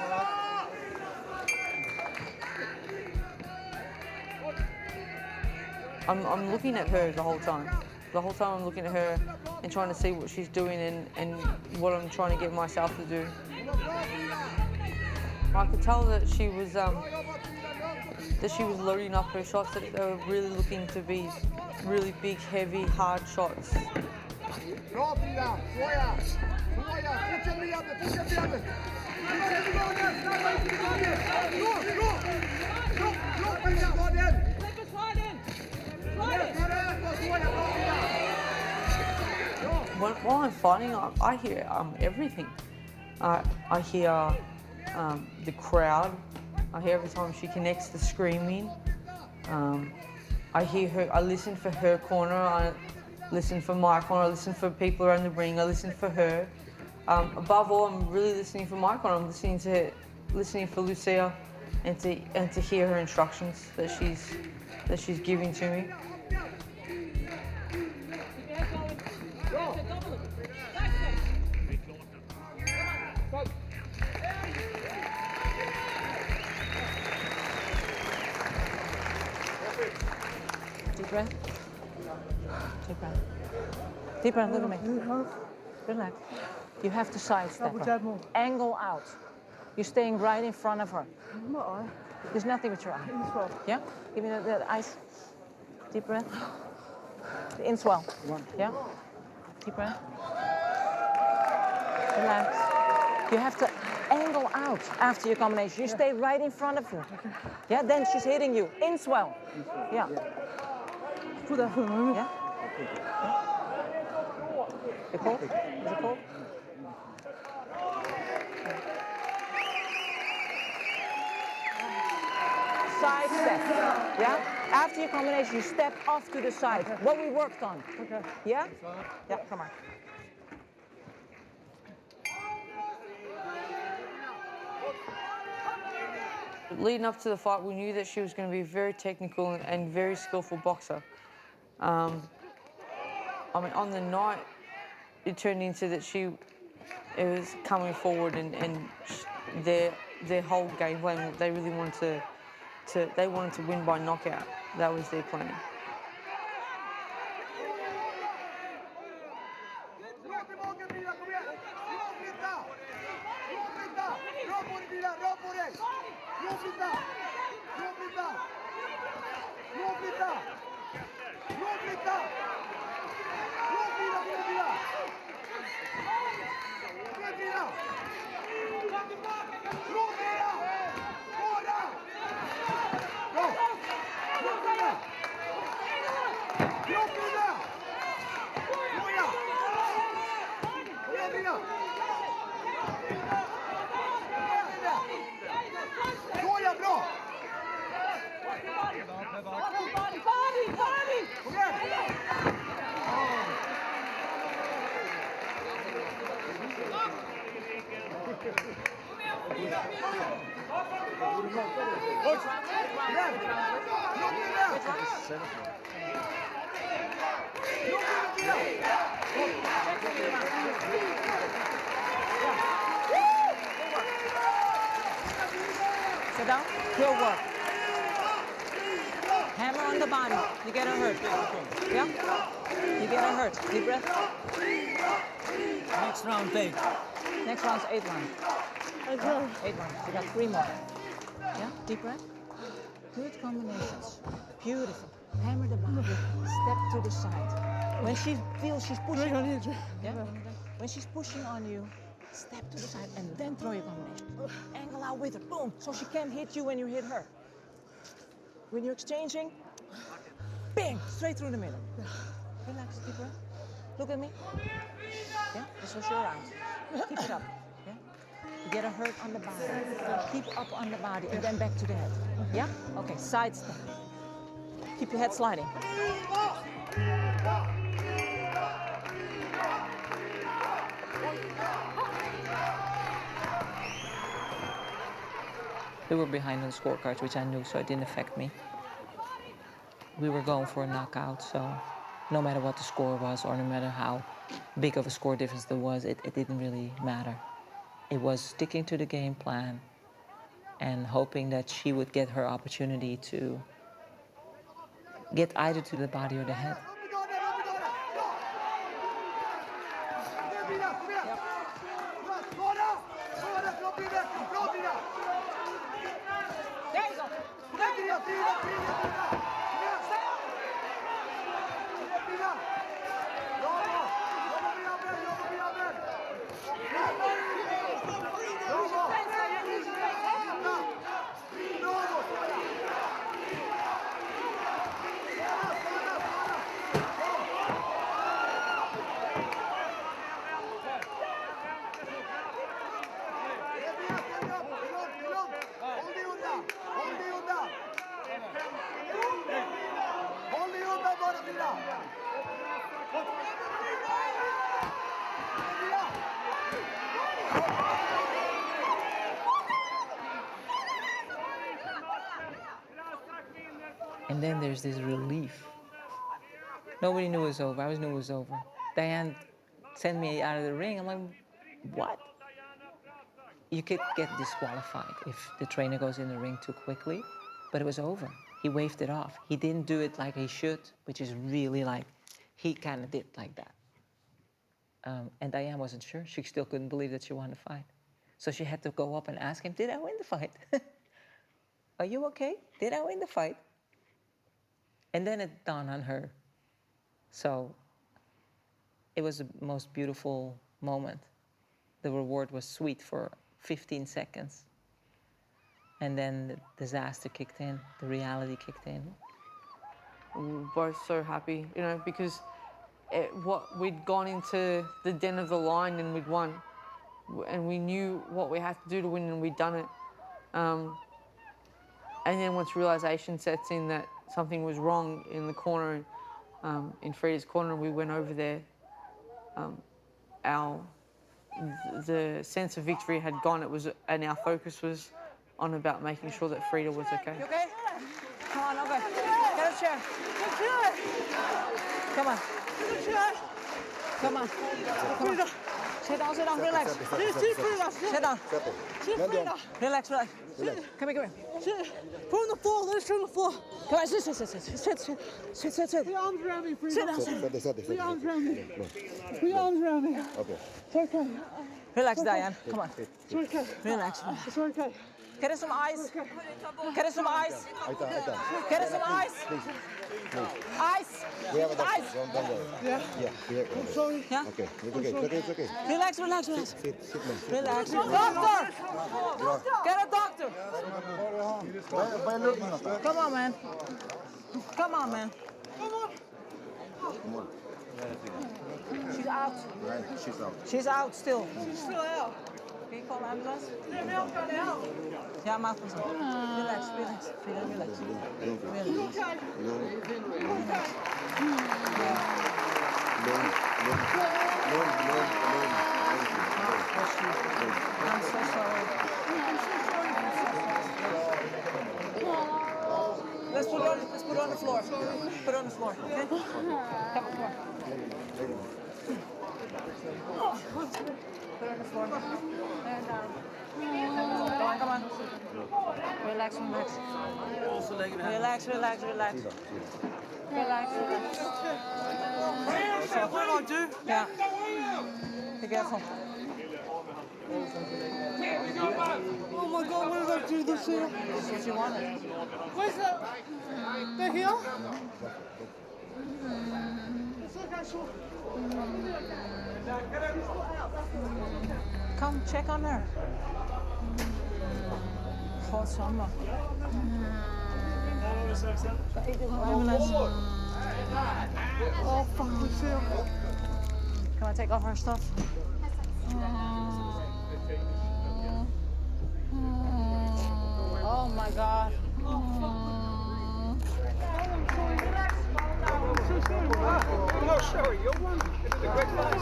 I'm looking at her the whole time. The whole time I'm looking at her and trying to see what she's doing and what I'm trying to get myself to do. I could tell that she was loading up her shots, that they were really looking to be really big, heavy, hard shots. Bra Frida! Såja! Såja! Fortsätt med jämnet! Fortsätt med jämnet! Fortsätt med gången! Snabba ut i gången! Slå! Frida! Ta den! While I'm fighting, I hear everything. I hear the crowd. I hear every time she connects the screaming. I hear her. I listen for her corner. listen for Michael, I listen for people around the ring, I listen for her. Above all, I'm really listening for Michael. I'm listening for Lucia, and to hear her instructions that she's giving to me. Deep breath. Deep breath. Deep breath, look at me. Relax. You have to sidestep her. Angle out. You're staying right in front of her. There's nothing with your eye. Yeah? Give me the eyes. Deep breath. The inswell. Yeah? Deep breath. Relax. You have to angle out after your combination. You stay right in front of her. Yeah, then she's hitting you. Inswell. Yeah. Yeah? You cold? Is it cold? Side step. Yeah? After your combination, you step off to the side. What we worked on. Yeah? Yeah, come on. Leading up to the fight, we knew that she was going to be a very technical and very skillful boxer. I mean, on the night, it turned into that it was coming forward and their whole game plan. They really wanted to win by knockout. That was their plan. Sit down. Heel work. Hammer on the body. You get her hurt. Yeah? You get her hurt. Deep breath. Next round, take. Next round's 8 round. 8 rounds. You got 3 more. Yeah? Deep breath. Good combinations. Beautiful. Hammer the body. Step to the side. When she feels she's pushing on you. Yeah? When she's pushing on you, step to the side and then throw your combination. Angle out with her. Boom. So she can't hit you when you hit her. When you're exchanging, bang, straight through the middle. Relax, deep breath. Look at me. Yeah, this was your round. Keep it up. Yeah. You get a hurt on the body. Keep up on the body and then back to the head. Yeah? Okay, side step. Keep your head sliding. We were behind on the scorecards, which I knew, so it didn't affect me. We were going for a knockout, so no matter what the score was or no matter how big of a score difference there was, it didn't really matter. It was sticking to the game plan and hoping that she would get her opportunity to get either to the body or the head. And then there's this relief. Nobody knew it was over. I knew it was over. Diane sent me out of the ring. I'm like, what? You could get disqualified if the trainer goes in the ring too quickly, but it was over. He waved it off. He didn't do it like he should, which is really like, he kind of did like that. And Diane wasn't sure. She still couldn't believe that she won the fight. So she had to go up and ask him, did I win the fight? Are you okay? Did I win the fight? And then it dawned on her. So it was the most beautiful moment. The reward was sweet for 15 seconds. And then the disaster kicked in, the reality kicked in. We were both so happy, you know, because we'd gone into the den of the lion and we'd won. And we knew what we had to do to win and we'd done it. And then once realization sets in that something was wrong in the corner, in Frida's corner, we went over there. The sense of victory had gone. And our focus was on about making sure that Frida was okay. You okay? Come on, over. Get a chair. Come on. Come on. Come on. Sit down, relax. Sit down. Relax. Come here. Put on the floor, let us sit on the floor. Come on, sit. Put your arms around me, Frida. Sit down. Put your arms around me. Put your arms around me. Okay. It's okay. Relax, Diane. Come on. It's okay. Relax. It's okay. Get us some ice. Get us some ice. Get us some ice. Ice. We have a doctor. Ice. Don't worry. Yeah. Yeah. I'm sorry. Yeah? Okay. It's okay. Relax. Sit, man. Relax. Doctor! Get a doctor. Come on, man. She's out. Right, she's out. She's out still. She's still out. Can you call an ambulance? Yeah, now I've got out. Yeah, I'm out. Relax. Frida, relax. I'm so sorry. Let's put it on the floor. Put it on the floor, okay? Come on. Put it on the floor. And come on. Relax. So, what do I do? Yeah. Be careful. Oh my God, what did I do this here? This is what you wanted. Where's that? They're here? It's okay, sure. Come check on her. Godsamme. Ambulance. Oh, fuck, Lucia. Come on, take off her stuff. Oh my God. No, sorry, you're one. The great fight.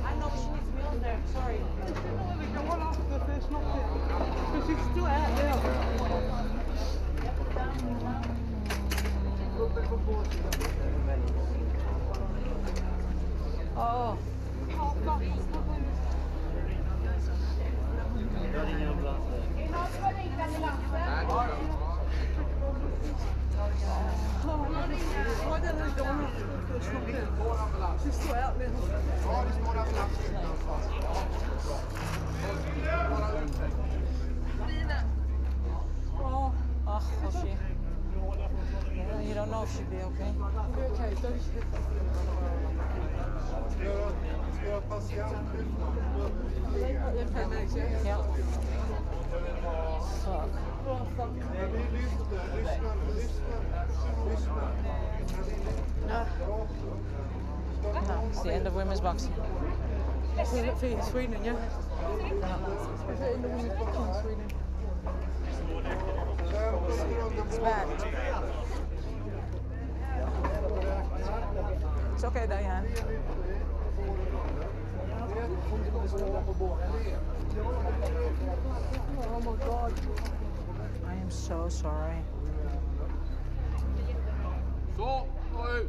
I know she needs me on there. Sorry. The one after the first knockdown. But she's still out there. Oh. Why don't they go on after the first knockdown? She's still out there. Oh, was she? Yeah, you don't know if she'd be okay. Be okay, don't you? Yeah. Fuck. Oh, fuck. No, it's the end of women's boxing. Is it for Sweden, yeah? Is it in the women's boxing in Sweden? It's bad. It's okay, Diane. Oh my God. I am I'm so sorry. So, oi.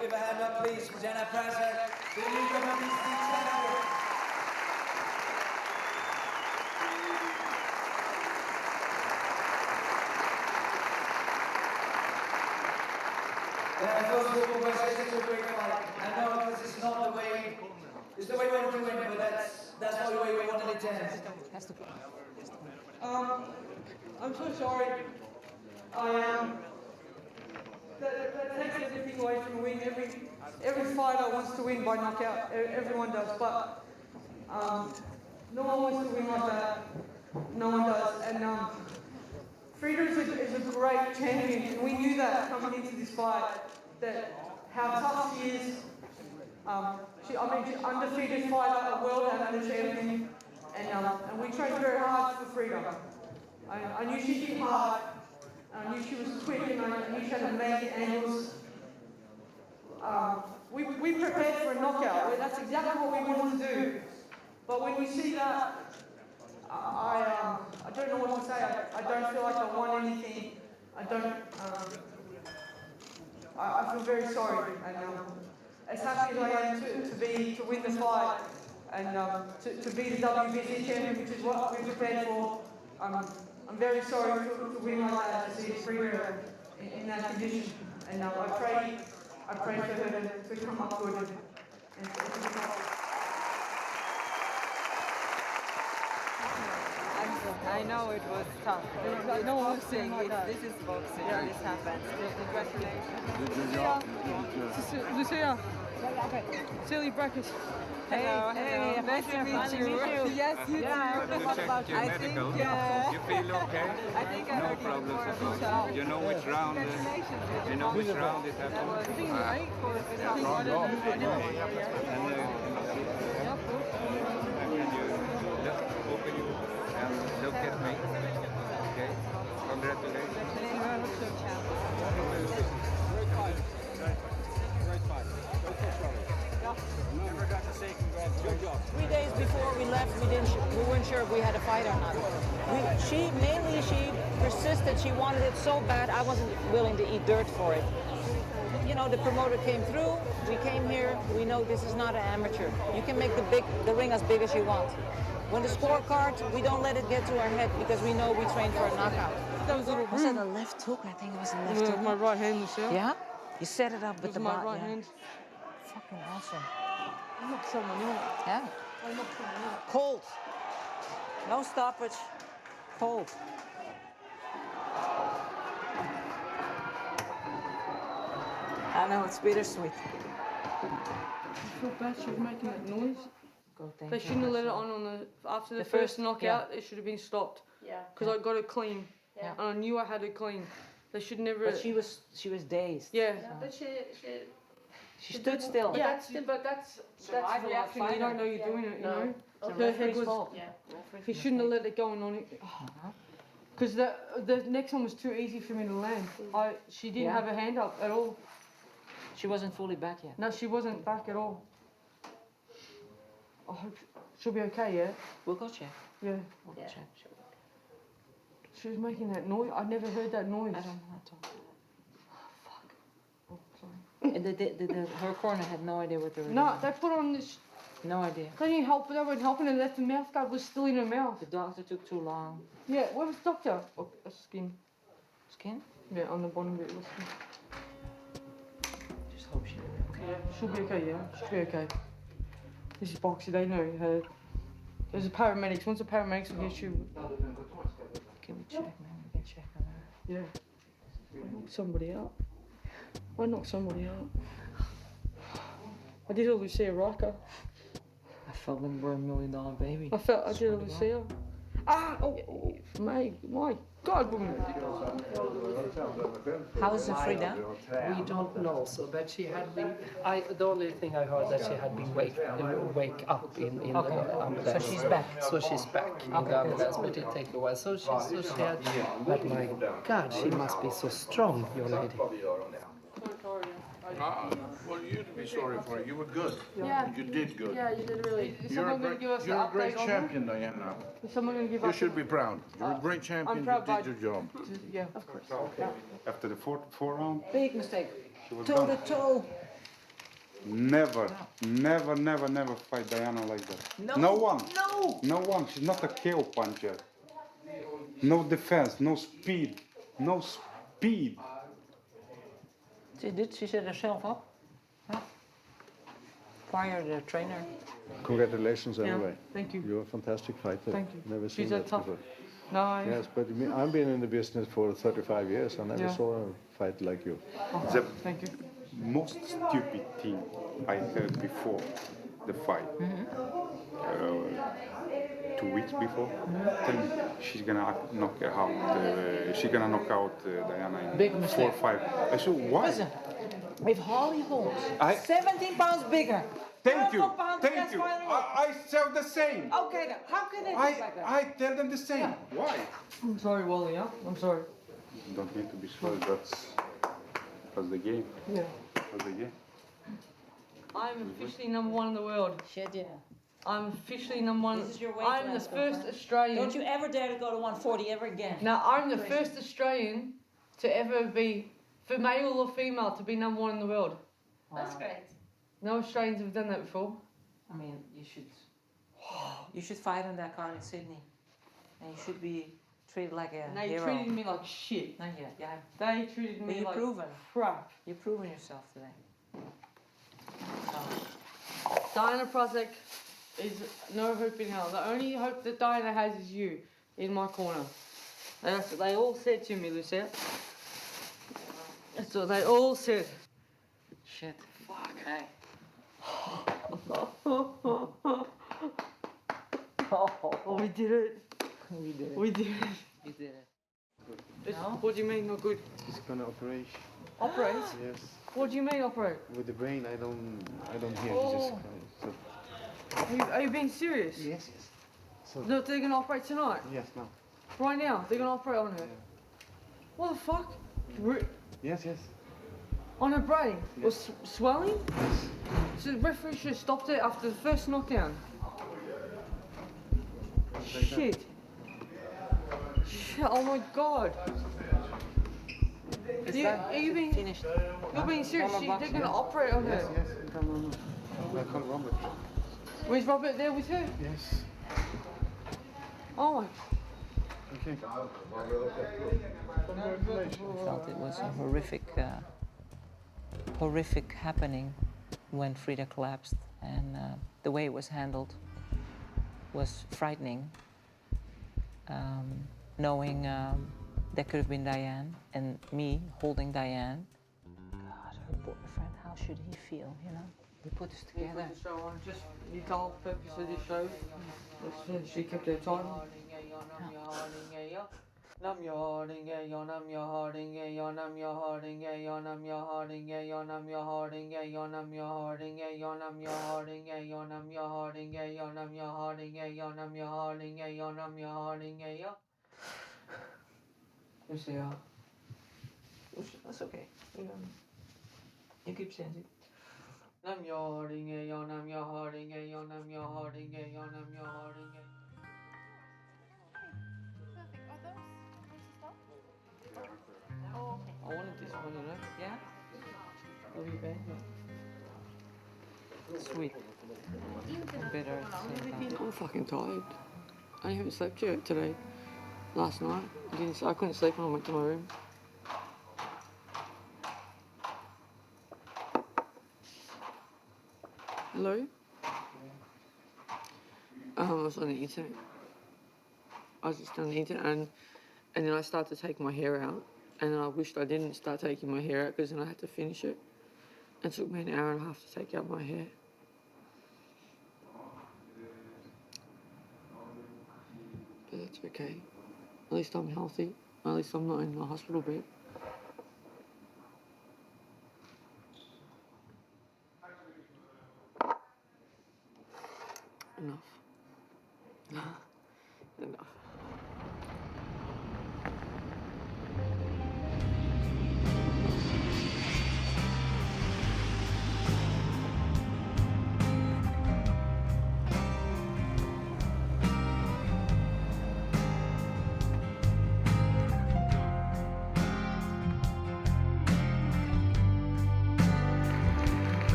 Give a hand up, please, for Jenna Prazak, the new WBC champion. Yeah, first of all, congratulations to a great fight. I know this is not the way, it's the way we want to win, but that's not the way we wanted it to end. I'm so sorry. That takes everything away from win. Every fighter wants to win by knockout. Everyone does, but no one wants to win like that. No one does. And Frida is a great champion. We knew that coming into this fight, that how tough she is. She's undefeated fighter, a world amateur champion, and we trained very hard for Frida. I knew she hit hard. I knew she was quick, and I knew she had amazing angles. We prepared for a knockout. That's exactly what we wanted to do. But when you see that, I don't know what to say. I don't feel like I won anything. I feel very sorry. And as happy as I am to win the fight and to be the WBC champion, which is what we prepared for, I'm very sorry to win like that, to see Frida in that condition. And I pray for her to come up good and to come up. I know it was tough. It's boxing. This is boxing. Yeah. This happens. Congratulations. Lucia. Silly breakfast. Hello. Hey, nice to meet you. Yes, you too. I think. You feel okay? I think I no problems at all. You know which round? You know which round it happened? Right? Look at me. Okay. Congratulations. Great fight. Never got to say congrats. Good job. 3 days before we left, we weren't sure if we had a fight or not. She persisted. She wanted it so bad. I wasn't willing to eat dirt for it. You know, the promoter came through. We came here. We know this is not an amateur. You can make the ring as big as you want. When the scorecard, we don't let it get to our head because we know we trained for a knockout. Was it a left hook? I think it was a left hook. My right hand, Lucia. Yeah? You set it up with the my bot. right Yeah. hand. Fucking awesome. I knocked someone out. Yeah. I knocked someone out. Cold. No stoppage. Cold. I know, it's bittersweet. I feel bad she was making that noise. Go, They shouldn't have let it on after the first knockout. It should have been stopped. Yeah. Because I got it clean. Yeah. And I knew I had it clean. They should never. But she was dazed. Yeah. But She stood still. Yeah, that's reaction. You don't know you're doing it. You know. Her head was. Yeah. He shouldn't have let it go on it. Because the next one was too easy for me to land. She didn't have her hand up at all. She wasn't fully back yet. No, she wasn't back at all. I hope she'll be okay, yeah? We'll go check. Yeah. We'll go check. She was making that noise. I never heard that noise. I don't know at all. Oh, fuck. Oh, sorry. And her corner had no idea what they were doing. No, they put on this. No idea. They didn't help, they weren't helping her. The mouth guard was still in her mouth. The doctor took too long. Yeah, where was the doctor? Oh, skin. Skin? Yeah, on the bottom bit was skin. Just hope she'll be okay. Yeah, she'll be okay, yeah. She'll be okay. This is boxing, they know her. There's a paramedics. Once the paramedics will get you. Can we check, man? We can check on her. Yeah. I knocked somebody out. I did a Lucia Rijker. I felt like we're $1 million baby. I did a Lucia. Ah! Oh, my God, woman. How's Frida? We don't know. So that she had been. The only thing I heard that she had been wake up in the ambulance. So she's back. So she's back in the ambulance, but it take a while. So she had. But my God, she must be so strong, your lady. Well, you to be sorry for it. You were good. Yeah. You did good. Yeah, you did really. Is You're someone going to give us an a update great on champion, Diana. Is someone going to give You us... should be proud. You're a great champion. I'm proud, You did your job. Yeah, of course. After the four round, Big mistake. she was Toe done. to toe. Never fight Diana like that. No. one. No. No one. She's not a KO puncher. No defense, no speed. No speed. She set herself up. Huh? Fired the trainer. Congratulations anyway. Thank you. You're a fantastic fighter. Thank you. Never seen She's a that tough... before. No, Yes, but I've been in the business for 35 years. I never Yeah. saw a fight like you. The Thank you. most stupid thing I heard before the fight, 2 weeks before, tell me she's gonna knock her out. She's gonna knock out Diana in Big mistake. 4 or 5. I said, why? Listen, if Holly Holmes, I- 17 pounds bigger. Thank you, 12 pounds thank less you. fighting. I said the same. Okay, then how can it be like that? I tell them the same. Why? I'm sorry, Wally, yeah? I'm sorry. You don't need to be sorry. That's the game. Yeah. That's the game. I'm officially #1 in the world. Shit, yeah. I'm officially #1. This is your weight I'm the class, first girlfriend. Australian. Don't you ever dare to go to 140 ever again. Now, I'm the first Australian to ever be, for male or female, to be #1 in the world. That's great. No Australians have done that before. I mean, you should fight on that card in Sydney, and you should be treated like a And they hero. treated me like shit. Not yet, yeah. They treated But me you're like proven. crap. You're proving yourself today. Diana Prazak is no hope in hell. The only hope that Diana has is you in my corner. That's what they all said to me, Lucia. That's what they all said. Shit. Fuck. Hey. Oh, we did it. We did it. We did it. You did it. No? What do you mean not good? He's gonna operate. Operate? Yes. What do you mean operate? With the brain, I don't hear. Oh. Just so, Are you being serious? yes. So No, they're gonna operate tonight. yes, now. Right now, they're gonna operate on her. What the fuck? Yes. On her brain? Was swelling? So the referee should have stopped it after the first knockdown. Shit. Shit, oh my god. Are you being Finished. You're being serious? They're gonna operate on her. Yes. No. I call Robert. Where's Robert there with her? Yes. Oh my. Okay. I felt it was a horrific happening when Frida collapsed, and the way it was handled was frightening. Knowing that could have been Diane, and me holding Diane. God, her boyfriend, how should he feel, you know? We put this together. The show on, just the whole purpose of this show. She kept her time. Nam your hearting, nam your hearting, nam your hearting, nam your hearting, nam your hearting, nam your hearting, nam your hearting, nam your hearting, nam your hearting, nam your hearting, nam your hearting, Yes, they are. That's okay. You keep saying it. Nam your hearting, nam your hearting, nam your hearting, nam your hearting. I wanted this one, you know? Yeah? Love you, babe. Sweet. And bitter at the same time. I'm fucking tired. I haven't slept yet today. Last night. I couldn't sleep when I went to my room. Hello? I was on the internet. I was just on the internet and then I started taking my hair out. And then I wished I didn't start taking my hair out because then I had to finish it. It took me an hour and a half to take out my hair. But it's okay. At least I'm healthy. At least I'm not in the hospital bed. Enough. Enough.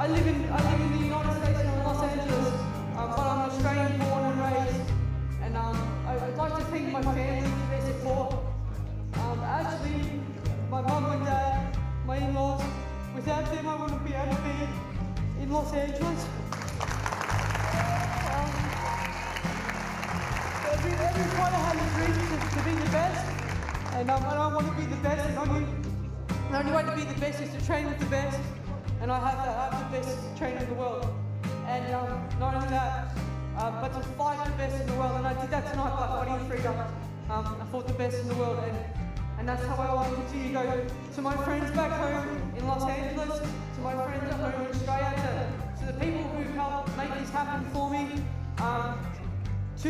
I live in the United States in Los Angeles, but I'm Australian born and raised, and I'd like to thank my family for their support. Actually, my mum and dad, my in-laws, without them I wouldn't be able to be in Los Angeles. Every fighter has a dream to be the best, and I want to be the best, and the only way to be the best is to train with the best. And I have the best trainer in the world. And not only that, but to fight the best in the world. And I did that tonight by fighting Frida. I fought the best in the world. And that's how I want to continue to go to my friends back home in Los Angeles, to my friends at home in Australia, to the people who helped make this happen for me, to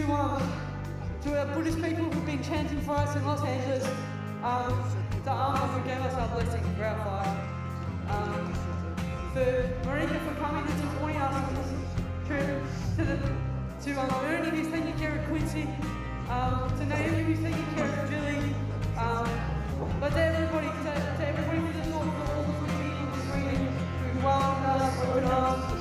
Buddhist people who've been chanting for us in Los Angeles, to Arma who gave us our blessing for our fight. For Marieke for coming and supporting us on this trip, to Ernie who's taking care of Quincy, to Naomi who's taking care of Julie, but to everybody who just thought for all the good people in this meeting who welcomed us, opened arms,